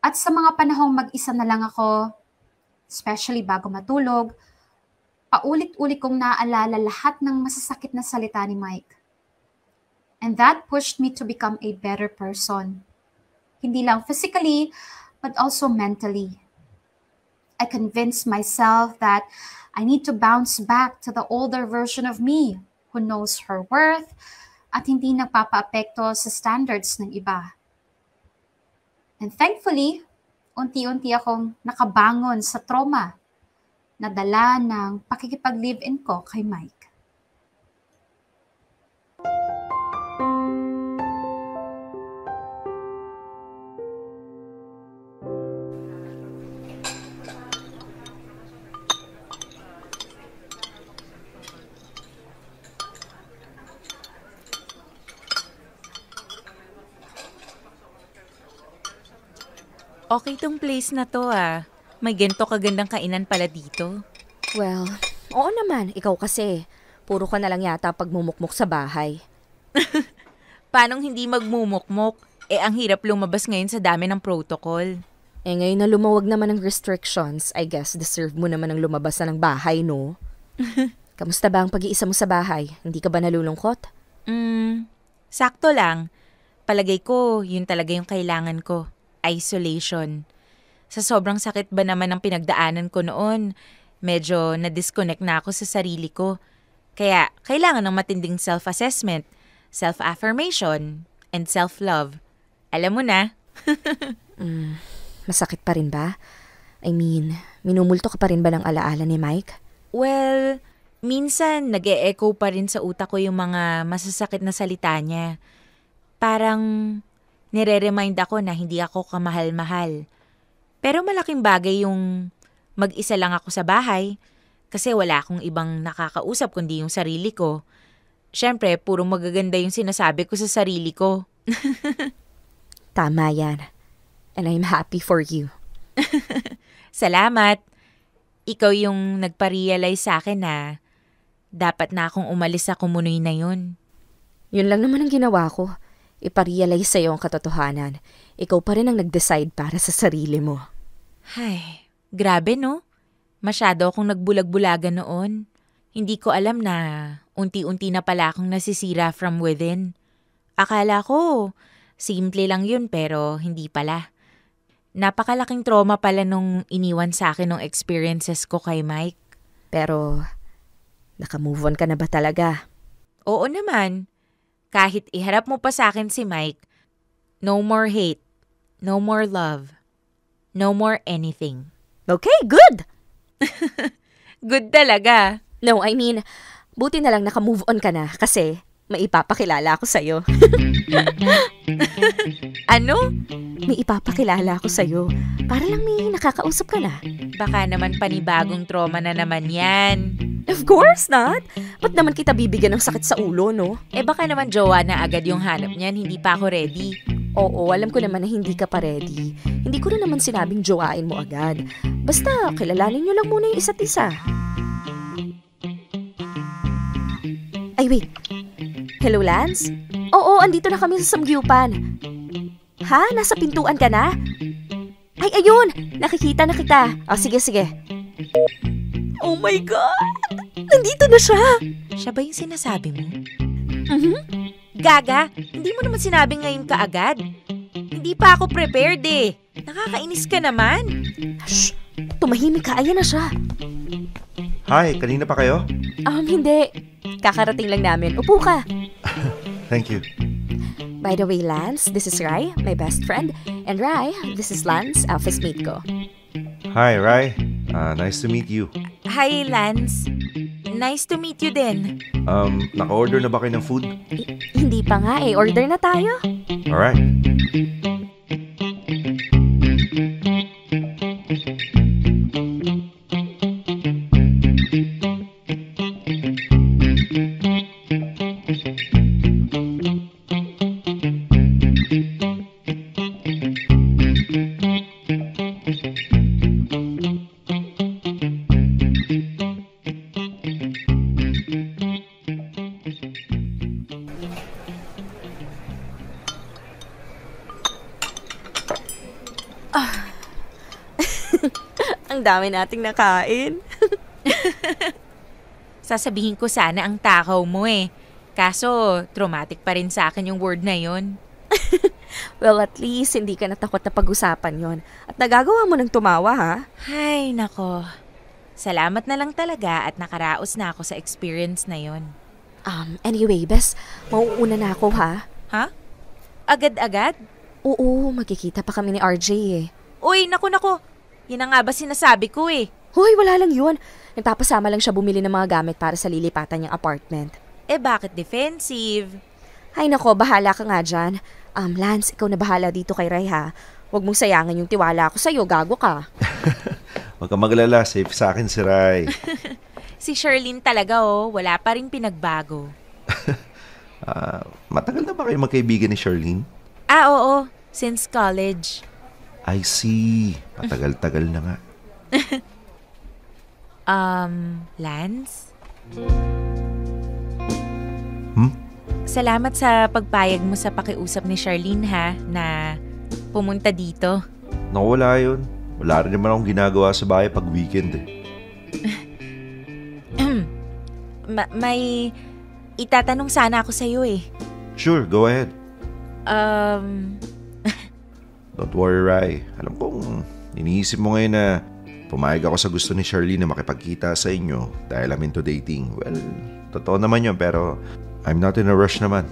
At sa mga panahong mag-isa na lang ako, especially bago matulog, paulit-ulit kong naaalala lahat ng masasakit na salita ni Mike. And that pushed me to become a better person. Hindi lang physically, but also mentally. I convinced myself that I need to bounce back to the older version of me who knows her worth at hindi nagpapaapekto sa standards ng iba. And thankfully, unti-unti akong nakabangon sa trauma na dala ng pakikipag-live-in ko kay Mike. Okay tong place na to ah. May ganito kagandang kainan pala dito. Well, oo naman. Ikaw kasi. Puro ka na lang yata pagmumukmok sa bahay. Paanong hindi magmumukmok? Ang hirap lumabas ngayon sa dami ng protocol. Ngayon na lumawag naman ng restrictions, I guess deserve mo naman ang lumabas na ng bahay, no? Kamusta ba ang pag-iisa mo sa bahay? Hindi ka ba nalulungkot? Sakto lang. Palagay ko, yun talaga yung kailangan ko. Isolation. Sa sobrang sakit ba naman ang pinagdaanan ko noon, medyo na-disconnect na ako sa sarili ko. Kaya kailangan ng matinding self-assessment, self-affirmation, and self-love. Alam mo na. Masakit pa rin ba? I mean, minumulto ka pa rin ba ng alaala ni Mike? Well, minsan nag-e-echo pa rin sa utak ko yung mga masasakit na salita niya. Parang nire-remind ako na hindi ako kamahal-mahal. Pero malaking bagay yung mag-isa lang ako sa bahay kasi wala akong ibang nakakausap kundi yung sarili ko. Siyempre, puro magaganda yung sinasabi ko sa sarili ko. Tama yan. And I'm happy for you. Salamat. Ikaw yung nagpa-realize sa akin na dapat na akong umalis sa kumunoy na yun. Yun lang naman ang ginawa ko. iparealize sa'yo ang katotohanan. Ikaw pa rin ang nag-decide para sa sarili mo. Ay, grabe no? Masyado akong nagbulag-bulagan noon. Hindi ko alam na unti-unti na pala akong nasisira from within. Akala ko, simple lang yun pero hindi pala. Napakalaking trauma pala nung iniwan sa akin ng experiences ko kay Mike. Pero, naka-move on ka na ba talaga? Oo naman. Kahit iharap mo pa sa akin si Mike, no more hate, no more love, no more anything. Okay, good! Good talaga. No, I mean, buti na lang naka-move on ka na kasi may ipapakilala ako sa'yo. Ano? May ipapakilala ako sa'yo. Para lang may nakakausap ka na. Baka naman panibagong trauma na naman yan. Of course not! Ba't naman kita bibigyan ng sakit sa ulo, no? Baka naman jowa na agad yung hanap niyan, hindi pa ako ready. Oo, alam ko naman na hindi ka pa ready. Hindi ko na naman sinabing jowain mo agad. Basta, kilalanin nyo lang muna yung isa't isa. Ay, wait. Hello, Lance? Oo, andito na kami sa Samgyupan. Ha? Nasa pintuan ka na? Ay, ayun! Nakikita na kita. O, sige. Oh my God! Nandito na siya! Siya ba yung sinasabi mo? Mhm. Gaga, hindi mo naman sinabi ngayon kaagad. Hindi pa ako prepared eh. Nakakainis ka naman. Shh! Tumahimik ka. Ayan na siya. Hi, kanina pa kayo? Hindi. Kakarating lang namin. Upo ka. Thank you. By the way, Lance, this is Rai, my best friend. And Rai, this is Lance, office mate ko. Hi, Rai. Nice to meet you. Hi, Lance. Nice to meet you din. Naka-order na ba kayo ng food? Hindi pa nga eh. Order na tayo. Alright. Ang dami nating nakain. Sasabihin ko sana ang takaw mo eh. Kaso, traumatic pa rin sa akin yung word na yon. Well, at least hindi ka natakot na pag-usapan yon. At nagagawa mo ng tumawa, ha? Ay, nako. Salamat na lang talaga at nakaraos na ako sa experience na yon. Anyway, Bes, mauuna na ako, ha? Ha? Agad-agad? Oo, magkikita pa kami ni RJ eh. Uy, naku. Yan na nga ba sinasabi ko eh. Hoy, wala lang yun. Nagpapasama lang siya bumili ng mga gamit para sa lilipatan niyang apartment. Bakit defensive? Ay nako, bahala ka nga dyan. Lance, ikaw na bahala dito kay Rai, ha? Huwag mong sayangin yung tiwala ko sa'yo, gago ka. Huwag ka maglala, safe sa akin si Rai. Si Sherlyn talaga wala pa rin pinagbago. Matagal na ba kayo magkaibigan ni Charlene? Oo. Since college. I see. Matagal-tagal na nga. Lance? Salamat sa pagpayag mo sa pakiusap ni Charlene ha, na pumunta dito. Naku, wala yun. Wala rin naman akong ginagawa sa bahay pag weekend eh. May itatanong sana ako sa'yo eh. Sure, go ahead. Don't worry, Rai. Alam kong iniisip mo ngayon na pumayag ako sa gusto ni Charlene na makipagkita sa inyo dahil I'm into dating. Well, totoo naman yun pero I'm not in a rush naman.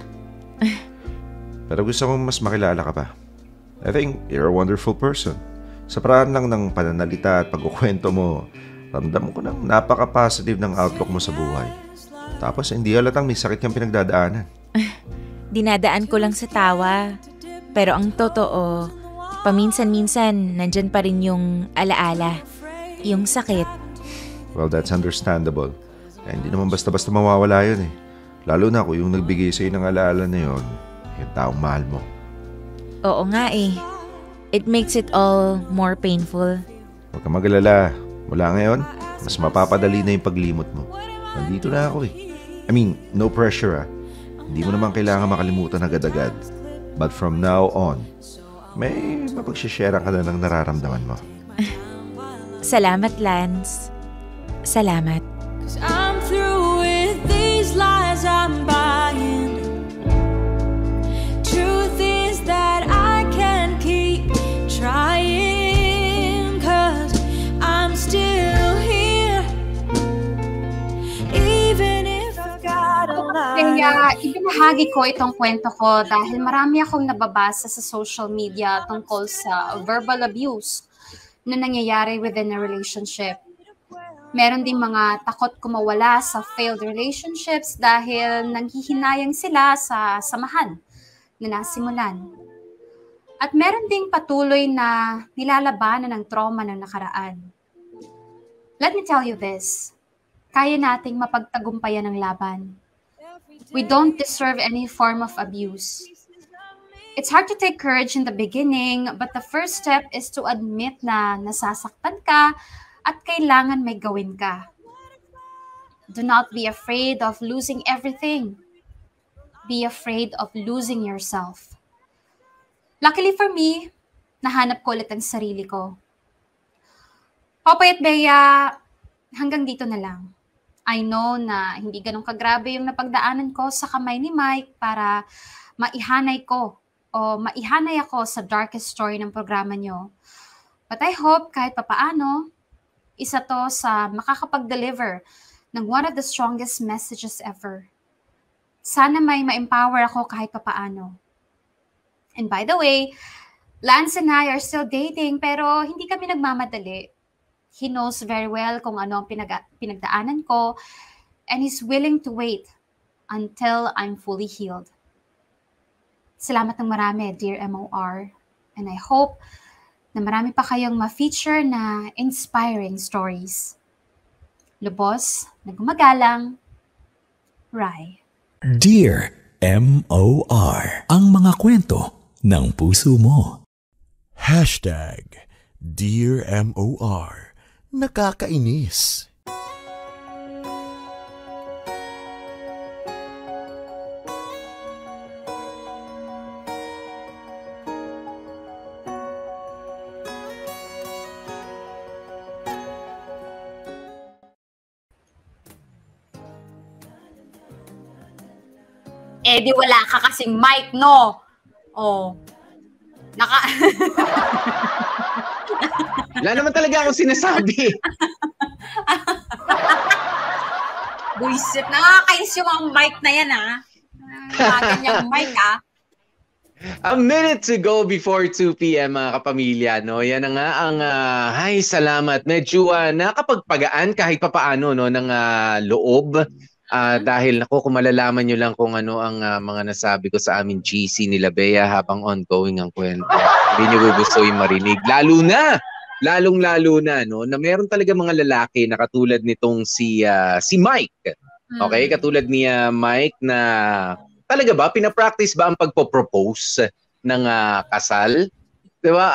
Pero gusto kong mas makilala ka pa. I think you're a wonderful person. Sa paraan lang ng pananalita at pagkukwento mo, ramdam ko nang napaka-positive ng outlook mo sa buhay. Tapos hindi halatang may sakit kang pinagdadaanan. Dinadaan ko lang sa tawa. Pero ang totoo, paminsan-minsan nandyan pa rin yung alaala, yung sakit. Well, that's understandable. Eh, hindi naman basta-basta mawawala yun eh. Lalo na kung yung nagbigay sa'yo ng alaala na yun, yung taong mahal mo. Oo nga eh. It makes it all more painful. Huwag kang mag-alala. Mula ngayon, mas mapapadali na yung paglimot mo. Nandito na ako eh. I mean, no pressure ah. Hindi mo naman kailangan makalimutan agad-agad. But from now on, may mapagsishare ka na ng nararamdaman mo. Salamat, Lance. Salamat. I'm through with these lies I'm buying. Truth is that I can't keep trying, 'cause I'm still here. Even if I've got a lie. Kaya ibinahagi ko itong kwento ko dahil marami akong nababasa sa social media tungkol sa verbal abuse na nangyayari within a relationship. Meron din mga takot kumawala sa failed relationships dahil nanghihinayang sila sa samahan na nasimulan. At meron ding patuloy na nilalabanan ng trauma ng nakaraan. Let me tell you this, kaya nating mapagtagumpayan ang laban. We don't deserve any form of abuse. It's hard to take courage in the beginning, but the first step is to admit na nasasaktan ka at kailangan may gawin ka. Do not be afraid of losing everything. Be afraid of losing yourself. Luckily for me, nahanap ko ulit ang sarili ko. Popoy at Bea, hanggang dito na lang. I know na hindi ganun kagrabe yung napagdaanan ko sa kamay ni Mike para maihanay ako sa darkest story ng programa nyo. But I hope kahit papaano, isa to sa makakapag-deliver ng one of the strongest messages ever. Sana may ma-empower ako kahit papaano. And by the way, Lance and I are still dating pero hindi kami nagmamadali. He knows very well kung ano ang pinagdaanan ko and he's willing to wait until I'm fully healed. Salamat ng marami, dear MOR. And I hope na marami pa kayong ma-feature na inspiring stories. Lubos na gumagalang, Rai. Dear MOR, ang mga kwento ng puso mo. Dear MOR, nakakainis. Eh di wala ka kasing mic, no? Oh. Wala naman talaga akong sinasabi. Buisit. Nakakainis yung mga mic na yan, ha? Ganyang mic, ha? A minute to go before 2 p.m. mga kapamilya, no? Yan na nga ang ay salamat. Medyo nakapagpagaan kahit papaano, no, ng loob. Dahil kung malalaman nyo lang kung ano ang mga nasabi ko sa amin GC nila Bea habang ongoing ang kwento. Hindi nyo gugustuhin marinig. Lalong-lalo na, no, na meron talaga mga lalaki na katulad nitong si Mike. Okay? Katulad ni Mike na talaga ba, pinapractice ba ang pagpo-propose ng kasal? Diba?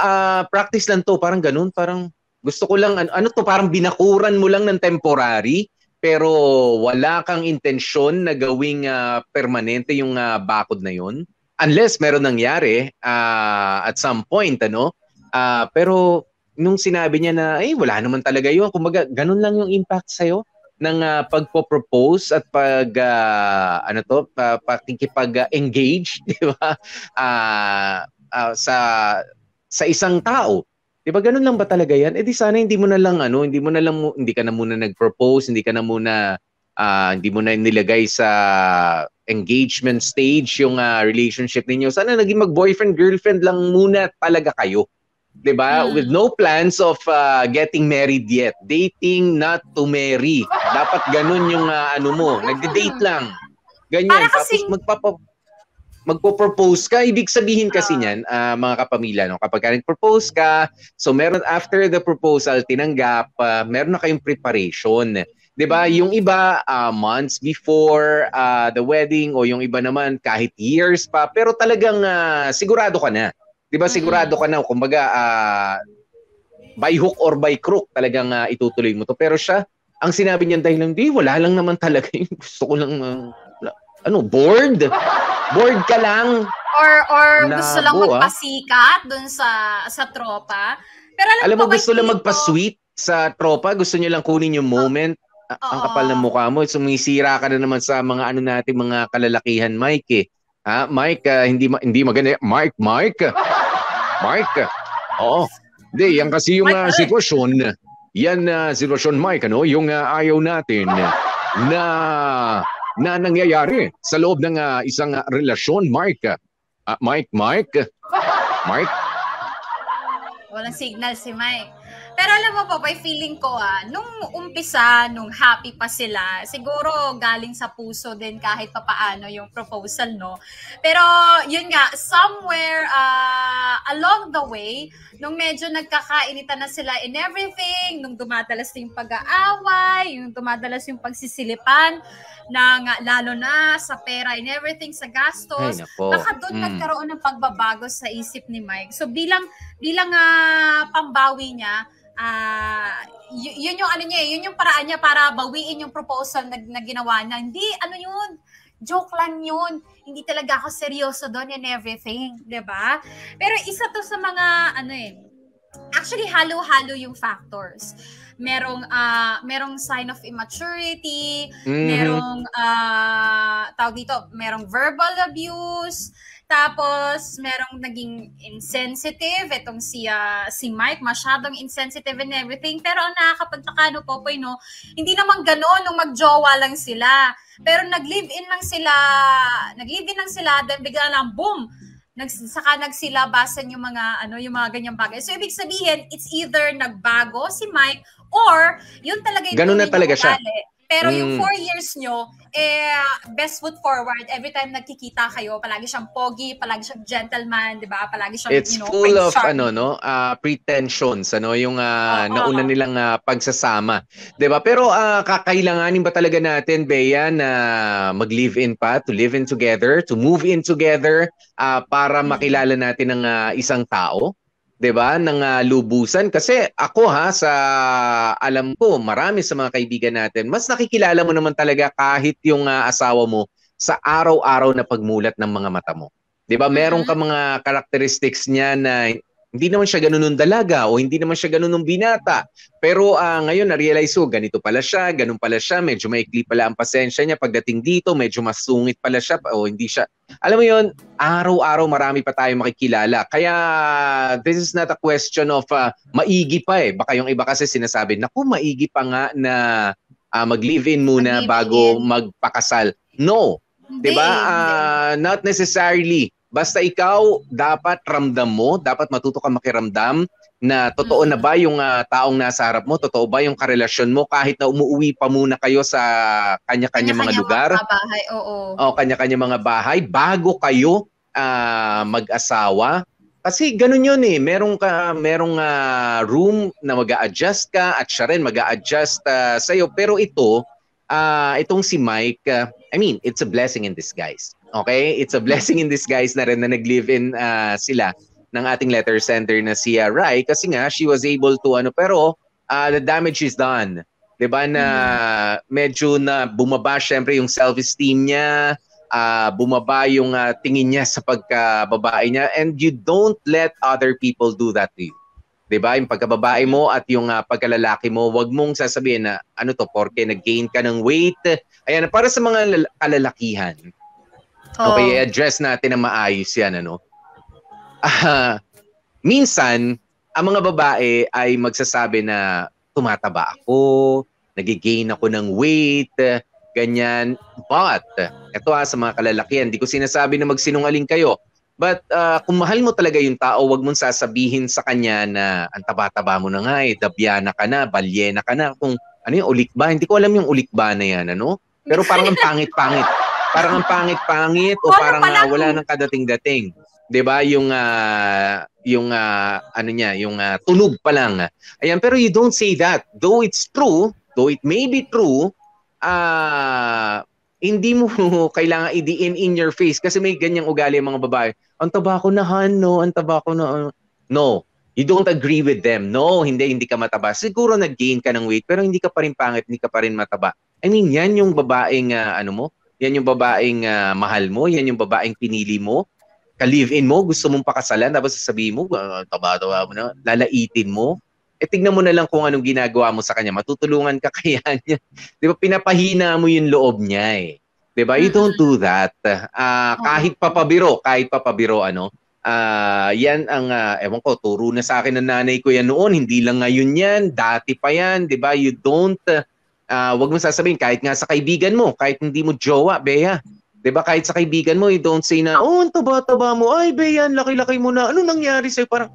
Practice lang to, parang ganun. Parang gusto ko lang, ano to, parang binakuran mo lang ng temporary. Pero wala kang intensyon na gawing permanente yung bakod na yun. Unless meron nangyari at some point, ano? Pero nung sinabi niya na, wala naman talaga yun. Kumbaga, ganun lang yung impact sa'yo ng pagpo-propose at pakikipag-engage, di ba? Sa isang tao. Diba ganun lang ba talaga yan? Di sana hindi ka na muna nag-propose, hindi mo na nilagay sa engagement stage yung relationship ninyo. Sana naging mag-boyfriend-girlfriend lang muna talaga kayo. Diba? With no plans of getting married yet. Dating not to marry. Dapat ganun yung nagde-date lang. Ganyan. Tapos magpo-propose ka, ibig sabihin kasi niyan, mga kapamilya, no? Kapag nag-propose ka, so meron after the proposal, tinanggap, meron na kayong preparation. 'Di ba? Yung iba, months before the wedding, o yung iba naman kahit years pa, pero talagang sigurado ka na. 'Di ba? Sigurado ka na, kumbaga, by hook or by crook, talagang itutuloy mo to. Pero siya, ang sinabi niya dahil hindi, wala lang naman talaga yung gusto ko lang, bored? Bored ka lang. Or gusto lang Labo, magpasikat dun sa tropa. Pero alam mo, ba, gusto lang feeling ko- magpa-sweet sa tropa. Gusto niyo lang kunin yung moment. Ang kapal ng mukha mo. Sumisira ka na naman sa mga ano natin, mga kalalakihan, Mike eh. Ha, Mike, hindi maganda. Mike. Oo. Hindi, yan kasi yung sitwasyon. Yan sitwasyon, Mike, ano? Yung ayaw natin na nangyayari sa loob ng isang relasyon, Mike. Mike. Walang signal si Mike. Pero alam mo po, by feeling ko nung umpisa, nung happy pa sila, siguro galing sa puso din kahit papaano yung proposal, no? Pero yun nga, somewhere along the way, nung medyo nagkakainitan na sila in everything, nung dumadalas yung pag-aaway, yung dumadalas yung pagsisilipan, lalo na sa pera and everything, sa gastos, baka doon nagkaroon ng pagbabago sa isip ni Mike. So bilang pambawi niya, yun yung ano niya, yun yung paraan niya para bawiin yung proposal na ginawa niya. Hindi, ano yun, joke lang yun. Hindi talaga ako seryoso doon and everything, 'di ba? Pero isa to sa mga actually halo-halo yung factors. Merong sign of immaturity, merong tawag dito, merong verbal abuse, tapos merong naging insensitive itong si Mike, masyadong insensitive and everything. Pero ang nakakapagtaka Popoy, hindi naman gano'n nung magjowa lang sila. Pero nag-live-in lang sila, then bigla lang boom, saka nagsilabasan yung mga ganyang bagay. So ibig sabihin, it's either nagbago si Mike or yun talaga yung ganun na talaga siya. Pero yung 4 years nyo, best foot forward. Every time nagkikita kayo, palagi siyang pogi, palagi siyang gentleman, di ba? Palagi siyang, it's full of pretensions, yung nauna nilang pagsasama. Di ba? Pero kakailanganin ba talaga natin, Bea, na mag-live-in pa, to live in together, to move in together, para makilala natin ang isang tao? 'Di ba, ng lubusan? Kasi ako sa alam ko, marami sa mga kaibigan natin, mas nakikilala mo naman talaga kahit yung asawa mo sa araw-araw na pagmulat ng mga mata mo. 'Di ba? Meron ka mga characteristics niya na hindi naman siya ganun nung dalaga o hindi naman siya ganun nung binata. Pero ngayon na-realize ko, ganito pala siya, ganun pala siya, medyo maikli pala ang pasensya niya pagdating dito, medyo mas sungit pala siya o hindi siya. Alam mo yun, araw-araw marami pa tayong makikilala. Kaya this is not a question of maigi pa eh. Baka yung iba kasi sinasabi, naku, maigi pa nga na mag-live-in muna bago magpakasal. No. Diba? Not necessarily. Basta ikaw, dapat ramdam mo, dapat matuto ka makiramdam na totoo na ba yung taong nasa harap mo, totoo ba yung karelasyon mo kahit na umuwi pa muna kayo sa kanya-kanya mga lugar. Bahay, oo. O kanya-kanya mga bahay bago kayo mag-asawa. Kasi ganun yun eh, merong room na mag-a-adjust ka at siya rin mag-a-adjust sa'yo. Pero itong si Mike, it's a blessing in disguise. Okay? It's a blessing in disguise na rin na nag-live-in sila ng ating letter sender na si Rai kasi nga she was able to pero the damage is done. 'Di ba na medyo na bumaba syempre yung self-esteem niya, bumaba yung tingin niya sa pagkababae niya, and you don't let other people do that to you. 'Di ba? Yung pagkababae mo at yung pagkalalaki mo, wag mong sasabihin na porke nag-gain ka ng weight. Ayan, para sa mga kalalakihan. Okay, address natin na maayos yan, minsan, ang mga babae ay magsasabi na tumataba ako, nagigain ako ng weight, ganyan. But, ito sa mga kalalakihan, hindi ko sinasabi na magsinungaling kayo. But kung mahal mo talaga yung tao, wag mong sasabihin sa kanya na ang taba-taba mo na nga dabyana ka na, balyena ka na. Kung yung ulikba, hindi ko alam yung ulikba na yan, Pero parang ang pangit-pangit. Parang ang pangit-pangit o parang wala nang kadating-dating. 'Di ba? Yung tunog pa lang. Ayan, pero you don't say that. Though it's true, though it may be true, hindi mo kailangan i-diin in your face kasi may ganyang ugali ang mga babae. Ang taba ko na, ang taba ko na. No, you don't agree with them. No, hindi ka mataba. Siguro nag-gain ka ng weight pero hindi ka pa rin pangit, hindi ka pa rin mataba. Yan yung babaeng yan yung babaeng mahal mo, yan yung babaeng pinili mo. ka-live-in mo, gusto mong pakasalan, tapos sasabihin mo, taba-taba mo na, lalaitin mo. Tignan mo na lang kung anong ginagawa mo sa kanya. Matutulungan ka kaya niya. Di ba, pinapahina mo yung loob niya eh. Di ba? You don't do that. Kahit papabiro, yan ang, ewan ko, turo na sa akin ng nanay ko yan noon. Hindi lang ngayon yan, dati pa yan. Di ba? You don't, wag mo sasabihin, kahit nga sa kaibigan mo, kahit hindi mo jowa, Bea. Di ba? Kahit sa kaibigan mo, you don't say na, ang taba-taba mo, ay, Bea, laki-laki mo na. Ano nangyari sa'yo? Parang,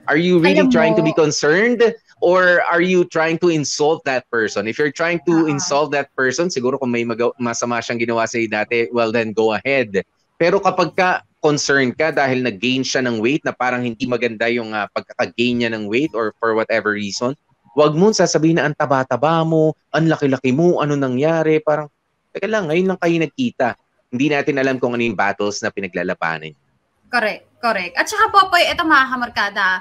are you really trying to be concerned? Or are you trying to insult that person? If you're trying to insult that person, siguro kung may masama siyang ginawa sa'yo dati, well then go ahead. Pero kapag concerned ka dahil nag-gain siya ng weight na parang hindi maganda yung pagkaka-gain niya ng weight or for whatever reason, wag mo sasabihin na ang taba-taba mo, ang laki-laki mo, ano nangyari, parang, teka lang, ngayon lang kayo nagkita. Hindi natin alam kung ano yung battles na pinaglalabanan. Correct. At saka po, ito mga kamarkada,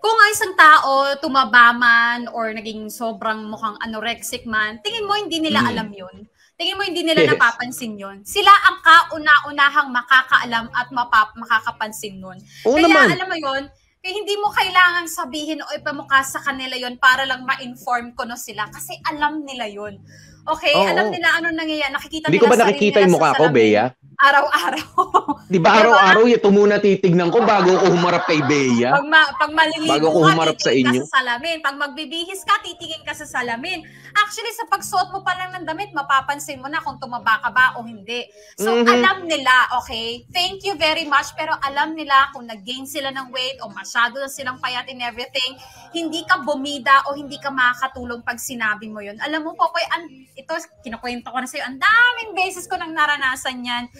kung ang isang tao tumaba man or naging sobrang mukhang anorexic man, tingin mo hindi nila alam yun. Tingin mo hindi nila napapansin yun. Sila ang kauna-unahang makakaalam at makakapansin nun. Kaya alam mo yun, hindi mo kailangan sabihin o ipamukha sa kanila yun para lang ma-inform ko no sila kasi alam nila yun. Okay, alam nila ano nangyayari. Nakikita hindi nila. Hindi ko ba nakikita yung mukha ko, Bea? Araw-araw. Di ba araw-araw ito muna titignan ko bago ako humarap kay Bea? Pag maliligo bago ako humarap ka, sa inyo. Ka sa salamin. Pag magbibihis ka, titingin ka sa salamin. Actually, sa pagsuot mo pa lang ng damit, mapapansin mo na kung tumaba ka ba o hindi. So, alam nila, okay? Thank you very much. Pero alam nila kung nag-gain sila ng weight o masyado na silang payat in everything, hindi ka bumida o hindi ka makakatulong pag sinabi mo yun. Alam mo, Popoy, ito, kinukwento ko na sa'yo, ang daming beses ko nang naranasan yan.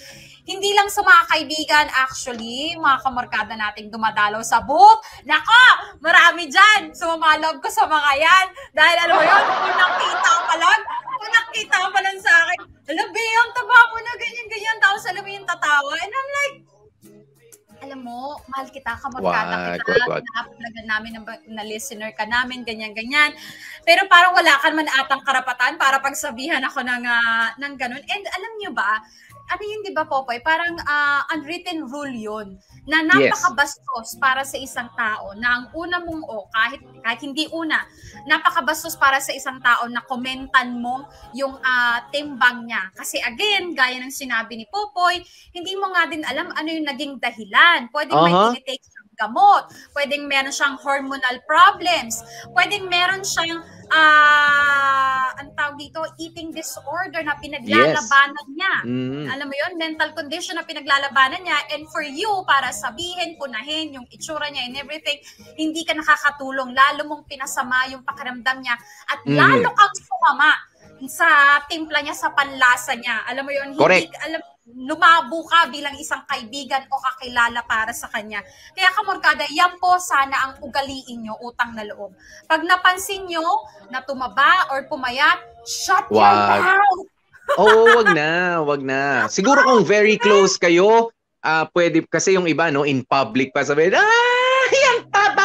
Hindi lang sa mga kaibigan, actually, mga kamarkada nating dumadalaw sa booth. Nako, marami dyan. Sumamalog ko sa mga yan. Dahil alam mo yun, kung nakita ka pa lang sa akin, alam, Bea, ang taba mo na ganyan-ganyan. Tapos alam mo yung tatawa. And I'm like, alam mo, mahal kita, kamarkada kita, na-uploadan namin na listener ka namin, ganyan-ganyan. Pero parang wala ka man atang karapatan para pagsabihan ako ng ganun. And alam niyo ba, ano yun, di ba, Popoy? Parang unwritten rule yun na napakabastos para sa isang tao na ang una mong kahit hindi una, napakabastos para sa isang tao na komentan mo yung timbang niya. Kasi again, gaya ng sinabi ni Popoy, hindi mo nga din alam ano yung naging dahilan. Pwedeng may tinitake siyang gamot, pwedeng meron siyang hormonal problems, pwedeng meron siyang ang tawag dito, eating disorder na pinaglalabanan niya. Alam mo yun, mental condition na pinaglalabanan niya, and for you, para sabihin, punahin yung itsura niya and everything, hindi ka nakakatulong, lalo mong pinasama yung pakiramdam niya, at lalo kang sumama sa timpla niya, sa panlasa niya. Alam mo yun, hindi, lumabo ka bilang isang kaibigan o kakilala para sa kanya. Kaya kamorkada, yan po sana ang ugaliin nyo, utang na loob. Pag napansin nyo na tumaba or pumayat, shut your mouth! wag na. Siguro kung very close kayo, pwede, kasi yung iba, no, in public pa sabihin, yan taba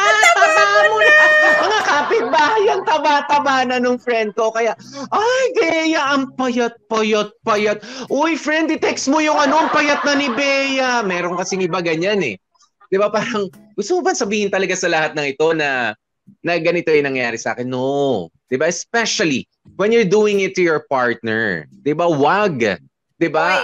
mo na. Mga kapitbahay, ang taba-taba na nung friend ko. Kaya, ay, Bea, ang payat. Uy, friend, i-text mo yung ang payat na ni Bea. Meron kasing iba ganyan eh. Di ba, parang, gusto mo ba sabihin talaga sa lahat ng ito na ganito yung nangyari sa akin? No. Di ba, especially when you're doing it to your partner. Di ba, wag. Di ba,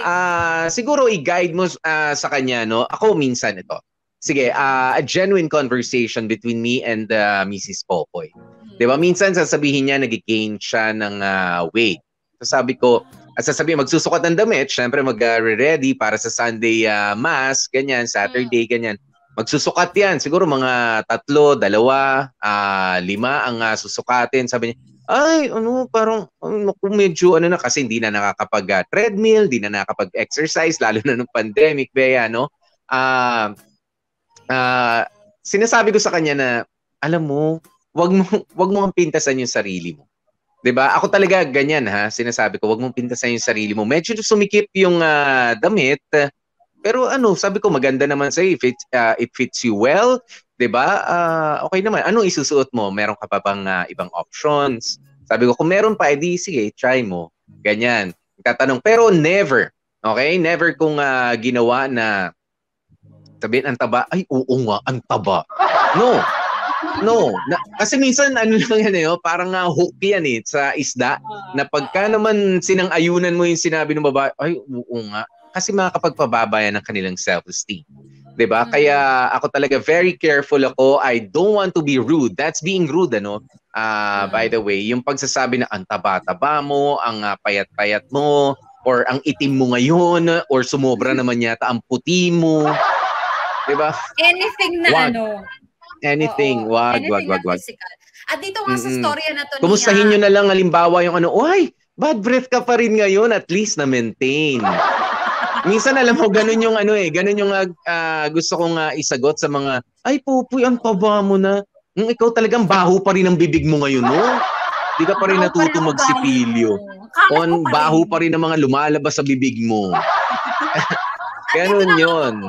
siguro i-guide mo sa kanya, no? Ako minsan ito. Sige, a genuine conversation between me and Mrs. Popoy. Diba? Minsan sasabihin niya, nag-gain siya ng weight. So sabi ko, magsusukat ng damit, syempre mag-ready para sa Sunday Mass, ganyan, Saturday, ganyan. Magsusukat yan. Siguro mga 3, 2, 5 ang susukatin. Sabi niya, ay, parang medyo na kasi hindi na nakakapag-treadmill, hindi na nakakapag-exercise, lalo na nung pandemic, Bea, no? Sinasabi ko sa kanya na, alam mo, wag mo ang pintasan yung sarili mo. 'Di ba? Ako talaga ganyan sinasabi ko, wag mong pintasan yung sarili mo. Medyo sumikip yung damit, pero sabi ko maganda naman sa if it fits you well, 'di ba? Okay naman. Anong isusuot mo? Meron ka pa bang ibang options? Sabi ko kung meron pa, edi sige, try mo. Ganyan. Tatanong, pero never. Okay? Never kung ginawa na Sabihin, ang taba. Ay, oo nga, ang taba. No. Kasi minsan, ano lang yan parang hook yan sa isda, na pagka naman sinang-ayunan mo yung sinabi ng babae, ay, oo nga. Kasi makakapagpababa yan ng kanilang self-esteem. Diba? Kaya ako talaga very careful ako. I don't want to be rude. That's being rude, by the way. Yung pagsasabi na ang taba-taba mo, ang payat-payat mo, or ang itim mo ngayon, or sumobra naman yata ang puti mo. Diba? Anything na Anything. Wag. At dito nga sa storya na to kumustahin nyo na lang halimbawa yung oy, bad breath ka pa rin ngayon, at least na maintain. Minsan alam mo, ganun yung ganun yung gusto kong isagot sa mga, ay Pupoy, ang taba mo na. Ikaw talagang baho pa rin ang bibig mo ngayon, no? Di ka pa rin natuto magsipilyo. Baho pa rin ang mga lumalabas sa bibig mo. Ganun yun.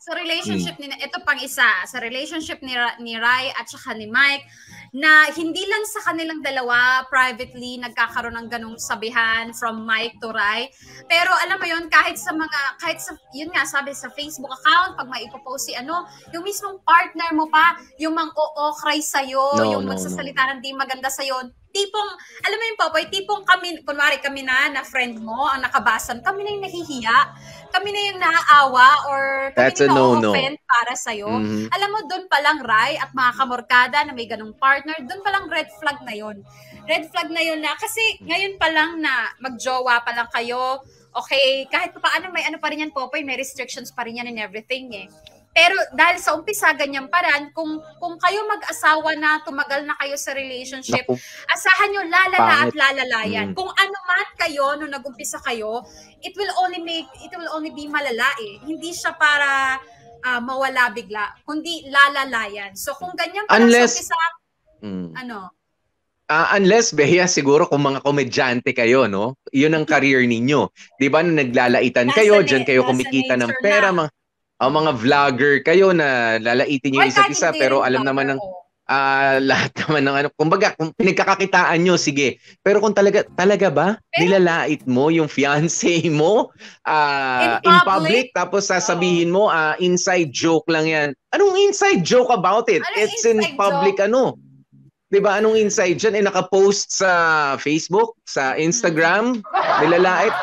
Sa relationship ni ito pang isa, sa relationship ni Rai at saka ni Mike, na hindi lang sa kanilang dalawa privately nagkakaroon ng ganung sabihan from Mike to Rai, pero alam mo yun, kahit sa yun nga sabi sa Facebook account, pag may ipopost yung mismong partner mo pa, yung mang-o-cry sa'yo, yung magsasalita ng di maganda sa'yo, tipong, alam mo yung Popoy, tipong kami, kunwari kami na friend mo, ang nakabasan, kami na yung nahihiya, kami na yung naaawa, or kami na na-offend para sa'yo. Alam mo, doon palang Rai at mga kamorkada na may ganong partner, doon palang red flag na yun. Red flag na yun na, kasi ngayon pa lang na magjowa pa lang kayo, okay, kahit pa paano may pa rin yan, Popoy, may restrictions pa rin yan and everything Pero dahil sa umpisa, ganyan paraan, kung kayo mag-asawa na, tumagal na kayo sa relationship, asahan nyo lalala at lalalayan. Kung ano man kayo, nung nag-umpisa kayo, it will only be malala Hindi siya para mawala bigla, kundi lalalayan. So kung ganyan parang sa umpisa, unless, Bea, siguro kung mga komedyante kayo, no? Yun ang career ninyo. Di ba, na naglalaitan kayo, dyan kayo kumikita ng pera, mga vlogger kayo na lalaitin nyo isa't isa, pero alam naman ng lahat naman ng kumbaga, kung pinagkakakitaan nyo, sige. Pero kung talaga ba, nilalait mo yung fiancé mo in public, tapos sasabihin mo, inside joke lang yan. Anong inside joke about it? It's in public, Diba, anong inside dyan? Nakapost sa Facebook, sa Instagram, nilalait.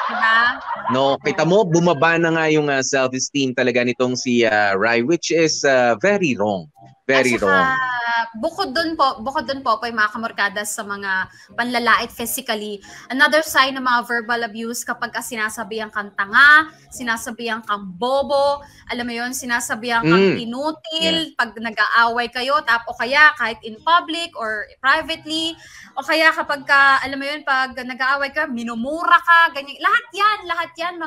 No, kita mo, bumaba na nga yung self-esteem talaga nitong si Rai, which is very wrong. Very wrong. Bukod dun po, yung mga kamorkada sa mga panlalait physically, another sign ng mga verbal abuse kapag sinasabihan kang tanga, sinasabihan kang bobo, alam mo yun, sinasabihan kang inutil, pag nag-aaway kayo, o kaya kahit in public or privately, o kaya kapag alam mo yun, pag nag-aaway ka, minumura ka, ganyan. Lahat yan,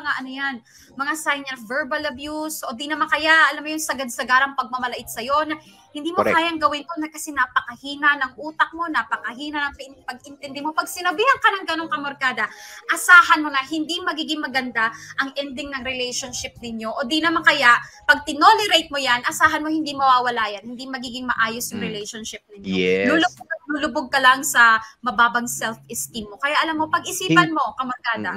mga sign yan, verbal abuse, o di naman kaya, alam mo yun, sagad-sagarang pagmamalait sa'yo, na hindi mo kayang gawin to na kasi napakahina ng utak mo, napakahina ng pag-intindi mo. Pag sinabihan ka ng ganong kamorkada, asahan mo na hindi magiging maganda ang ending ng relationship ninyo. O di naman kaya, pag tinolerate mo yan, asahan mo hindi mawawala yan. Hindi magiging maayos yung relationship ninyo. Yes. Lulubog ka lang sa mababang self-esteem mo. Kaya alam mo, pag-isipan mo, kamorkada.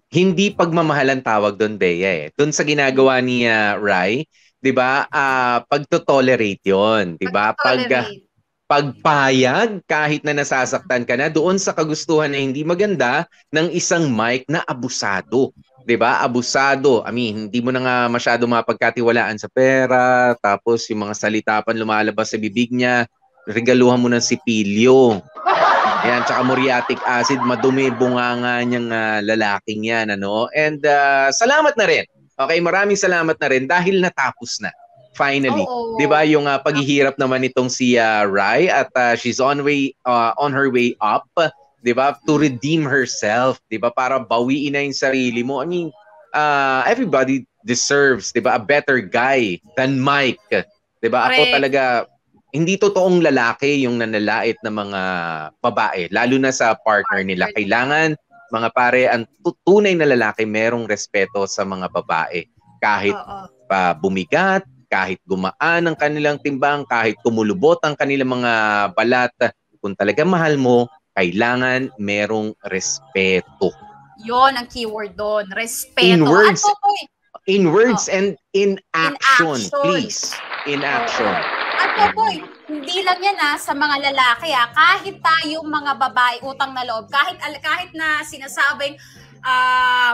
Hindi pagmamahalan tawag doon, Bea. Doon sa ginagawa ni Rai, 'di ba? Pagto-tolerate 'yon, 'di ba? Pagpayag kahit na nasasaktan ka na doon sa kagustuhan na hindi maganda ng isang Mike na abusado, 'di ba? Abusado. I mean, hindi mo na nga masyado mapagkatiwalaan sa pera, tapos yung mga salita pa lumalabas sa bibig niya, regaluhan mo ng sipilyo. Yan, tsaka muriatic acid, madumi bunganga niyang lalaking yan, And salamat na rin. Okay, maraming salamat na rin dahil natapos na. Finally. 'Di ba yung paghihirap naman nitong si Rai at she's on her way up, 'di ba? To redeem herself, 'di ba? Para bawiin na yung sarili mo. I mean, everybody deserves, 'di ba, a better guy than Mike. 'Di ba? Ako talaga hindi totoong lalaki yung nanalait ng mga babae, lalo na sa partner nila. Kailangan, mga pare, ang tunay na lalaki merong respeto sa mga babae. Kahit bumigat, kahit gumaan ang kanilang timbang, kahit kumulubot ang kanilang mga balat, kung talaga mahal mo, kailangan merong respeto. Yon ang keyword doon, respeto. In words, In words and in action, action. please. In action. At Popoy, hindi lang yan sa mga lalaki kahit tayong mga babae utang na loob, kahit na sinasabing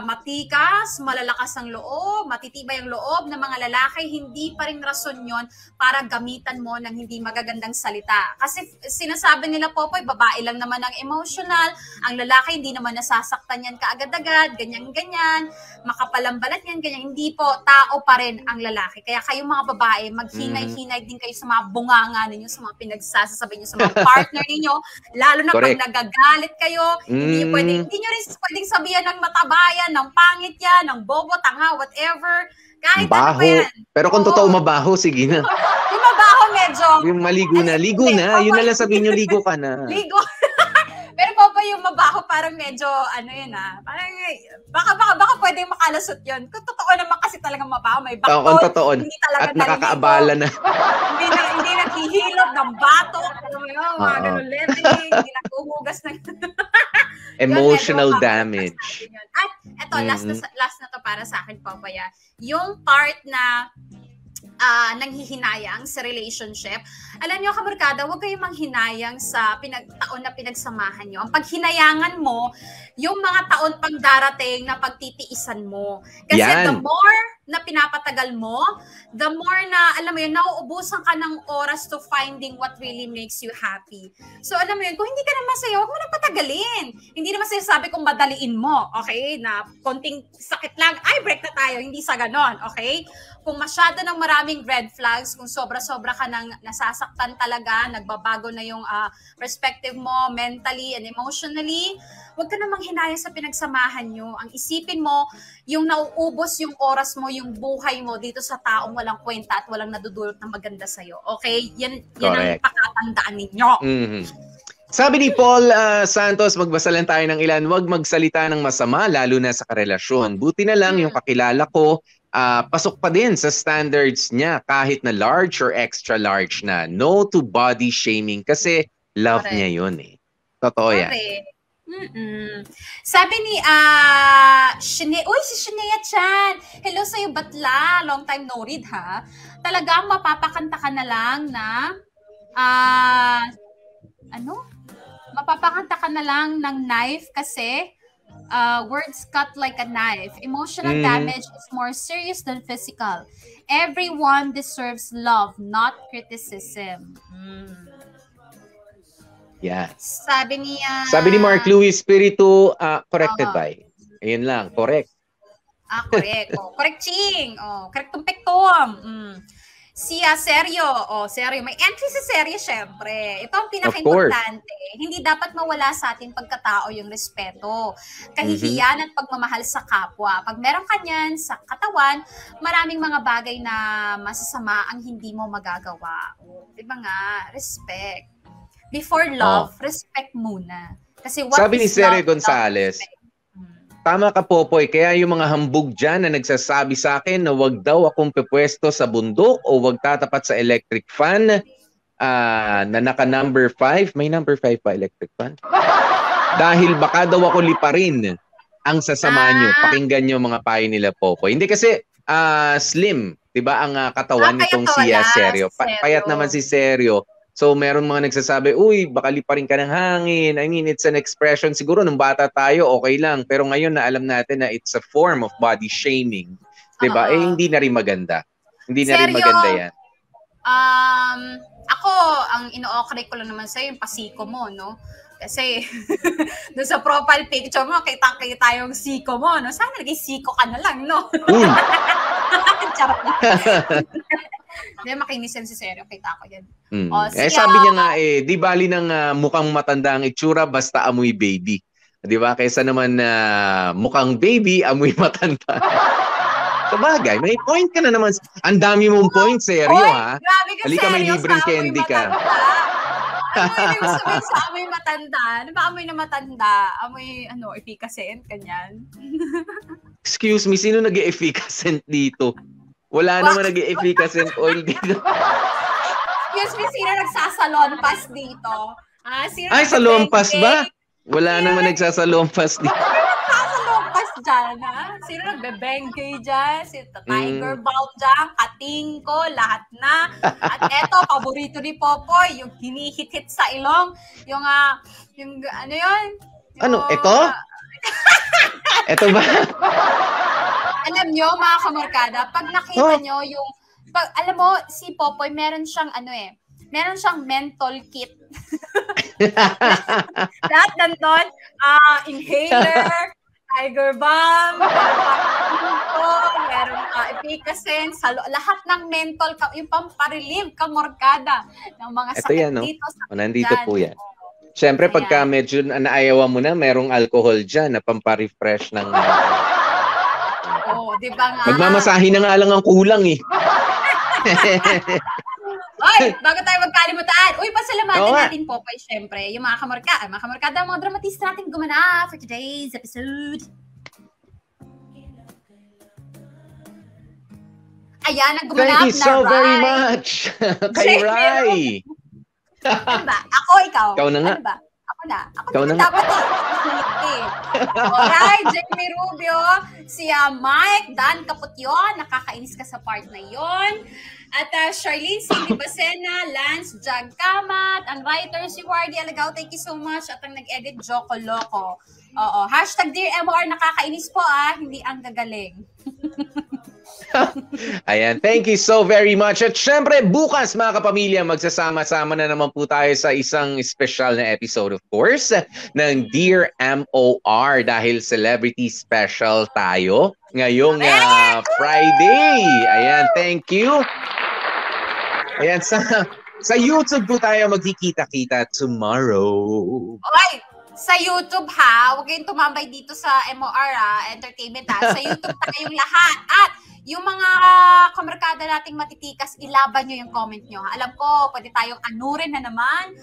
matikas, malalakas ang loob, matitibay ang loob ng mga lalaki, hindi pa rin rason yon para gamitan mo ng hindi magagandang salita. Kasi sinasabi nila, Popoy, babae lang naman ang emotional, ang lalaki hindi naman nasasaktan yan kaagad-agad, ganyan-ganyan, makapalambalat yan, ganyan. Hindi po, tao pa rin ang lalaki. Kaya kayong mga babae, maghinay-hinay din kayo sa mga bunganga ninyo, sa mga pinagsasabi nyo, sa mga partner ninyo, lalo na pag nagagalit kayo, hindi nyo rin pwedeng sabihan ng matabayan, ng pangit yan, ng bobo, tanga, whatever. Kahit baho. Ano pa yan. Pero kung totoo mabaho, sige na. Yung mabaho medyo. Yung maligo na. Ligo na. Yun na lang sabihin nyo, ligo ka na. Ligo. Pero Papa, yung mabaho parang medyo, parang, baka pwedeng makalasot yun. Kung totoo naman kasi talagang mabaho, may baktol. Kung totoo. Hindi talaga at nakakaabala na. hindi naghihilot ng bato. Mga ganun leveling. Hindi naghuhugas ng... Emotional damage. At eto, last na to para sa akin, Papaya. Yung part na nanghihinayang sa relationship. Alam niyo, kabarkada, huwag kayong manghinayang sa taon na pinagsamahan niyo. Ang paghinayangan mo, yung mga taon pang darating na pagtitiisan mo. Kasi the more na pinapatagal mo, the more na, alam mo yun, nauubusan ka ng oras to finding what really makes you happy. So, alam mo yun, kung hindi ka na masaya, huwag mo na patagalin. Hindi naman sinasabi kung madaliin mo, okay? Na konting sakit lang, ay, break na tayo. Hindi sa ganon, okay? Kung masyado ng maraming red flags, kung sobra-sobra ka nang nasasaktan talaga, nagbabago na yung perspective mo mentally and emotionally, huwag ka namang hinayang sa pinagsamahan nyo. Ang isipin mo, yung nauubos yung oras mo, yung buhay mo dito sa taong walang kwenta at walang nadudulot ng maganda sa'yo. Okay? Yan ang pakatandaan ninyo. Mm-hmm. Sabi ni Paul Santos, magbasa lang tayo ng ilan, huwag magsalita ng masama, lalo na sa karelasyon. Buti na lang yung kakilala ko, pasok pa din sa standards niya kahit na large or extra large na. No to body shaming kasi love niya yun eh. Totoo yan. Sabi ni si Shinea Chan. Hello sa'yo, Batla. Long time no read, ha? Talagang mapapakanta ka na lang na mapapakanta ka na lang ng knife kasi words cut like a knife. Emotional damage is more serious than physical. Everyone deserves love, not criticism. Yes. Sabi ni Mark Louis Espiritu, corrected by. Ayun lang, correct. Correct. Correct, Ching. Correct tumpektom. Seryo. Seryo. May entry sa seryo, syempre. Ito ang pinaka-importante. Hindi dapat mawala sa ating pagkatao yung respeto, kahihiyan at pagmamahal sa kapwa. Pag meron ka niyan sa katawan, maraming mga bagay na masasama ang hindi mo magagawa. Diba nga? Respect. Before love, respect muna. Kasi what sabi ni Sere love, Gonzales, tama ka, Popoy. Kaya yung mga hambog dyan na nagsasabi sa akin na wag daw akong pepwesto sa bundok o wag tatapat sa electric fan na naka number 5. May number 5 pa electric fan? Dahil baka daw ako liparin ang sasama nyo. Pakinggan nyo mga payo nila, Popoy. Hindi kasi slim, diba ang katawan nitong si Seryo. Payat naman si Seryo. So, meron mga nagsasabi, uy, baka liparin ka ng hangin. I mean, it's an expression. Siguro, nung bata tayo, okay lang. Pero ngayon na alam natin na it's a form of body shaming. Diba? Hindi na rin maganda. Hindi na rin maganda yan. Ako, ang ino-okray ko lang naman sa'yo, yung pasiko mo, no? Kasi, doon sa profile picture mo, kita yung siko mo, no? Sana naging siko ka na lang, no? Charot na. Hindi, makinisip si Seryo. Kita ko yan. Sabi niya nga di bali ng mukhang matanda ang itsura, basta amoy baby. Di ba? Kaysa naman mukhang baby, amoy matanda. Sabagay, may point ka na naman. Ang dami mong point, Seryo, ha? Grabe ka, halika, may libreng candy ka. Ano yung sabihin sa amoy matanda? Ano ba amoy na matanda? Amoy, efficacent, kanyan? Excuse me, sino nag-efficacent dito? Wala naman nag-efficacent oil dito. Excuse me, sino nagsasalon pass dito? Ay, salon pass ba? Wala naman nagsasalon pass dito. Nagsasalon pass dyan, ha? Sino nagbe-bengay dyan? Si Tiger Balm dyan, kating ko, lahat na. At eto, paborito ni Popoy, yung hinihit-hit sa ilong. Yung ano yun? Ano, ito? Ito ba? Alam nyo, mga kamarkada, pag nakita nyo yung, alam mo, si Popoy, meron siyang menthol kit. Lahat nandun, inhaler, Tiger Balm, meron Efficacent, lahat ng menthol, yung pamparelieve kamorkada ng mga sakit dito. Nandito po yan. Siyempre, pagka medyo naayawan mo na, merong alcohol dyan na pamparefresh ng... di ba nga? Magmamasahe na nga lang ang kulang eh. Oy, bago tayo magkalimutan. Uy, pasalamatan natin po kay syempre yung mga kamarkada, mga dramatista natin gumanap for today's episode. Ayan, ang gumanap na Rai. Thank you so very much kay Rai. Ano ba? Ako, ikaw? Ikaw na nga. Ano ba? Ako na dapat Alright, Jamie Rubio, si Mike, Dan Caputyon, nakakainis ka sa part na yon. At Charlene, Cindy Basena, Lance, Jag Kamat, ang writer si Wardy Alagaw, thank you so much. At ang nag-edit, Joko Loco. Oo, hashtag Dear MOR, nakakainis po hindi ang gagaling. Ayan, thank you so very much. At syempre, bukas mga kapamilya, magsasama-sama na naman po tayo sa isang special na episode, of course, ng Dear MOR dahil celebrity special tayo ngayong Friday. Ayan, thank you. Ayan, sa YouTube po tayo magkikita-kita tomorrow. Alright! Sa YouTube huwag kayong tumambay dito sa MOR Entertainment Sa YouTube tayong lahat. At yung mga kamarkada nating matitikas, ilaban nyo yung comment nyo. Alam ko, pwede tayong anurin na naman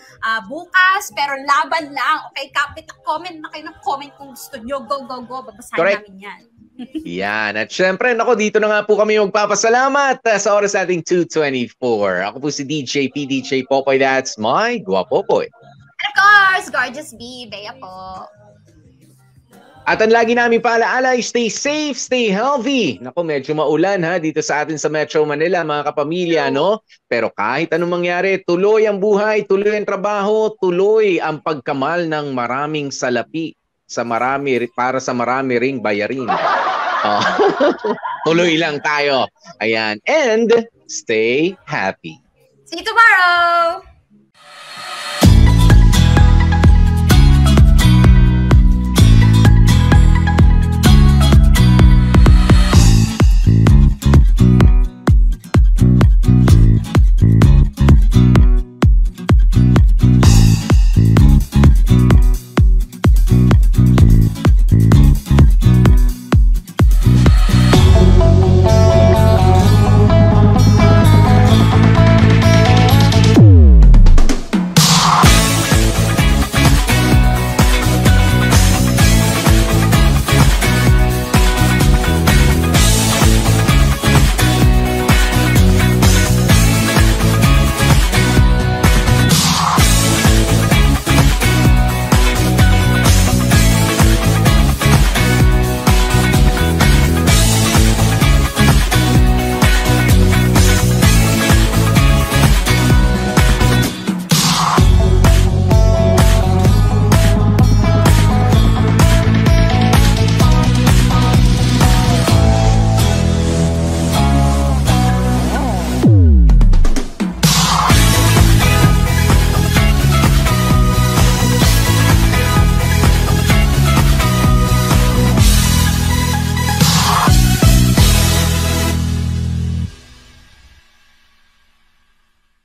bukas, pero laban lang. Okay, kapit comment na kayo ng comment kung gusto nyo. Go, go, go. Babasahin namin yan. Yan. At syempre, dito na nga po kami magpapasalamat sa oras nating 2:24. Ako po si DJ PDJ Popoy. That's my Guapopoy. And of course, Gorgeous B, Bea po. At ang lagi namin paalaala, stay safe, stay healthy. Naku, medyo maulan dito sa atin sa Metro Manila, mga kapamilya, no? Pero kahit anong mangyari, tuloy ang buhay, tuloy ang trabaho, tuloy ang pagkamal ng maraming salapi para sa marami ring bayarin. Tuloy lang tayo. Ayan. And stay happy. See you tomorrow!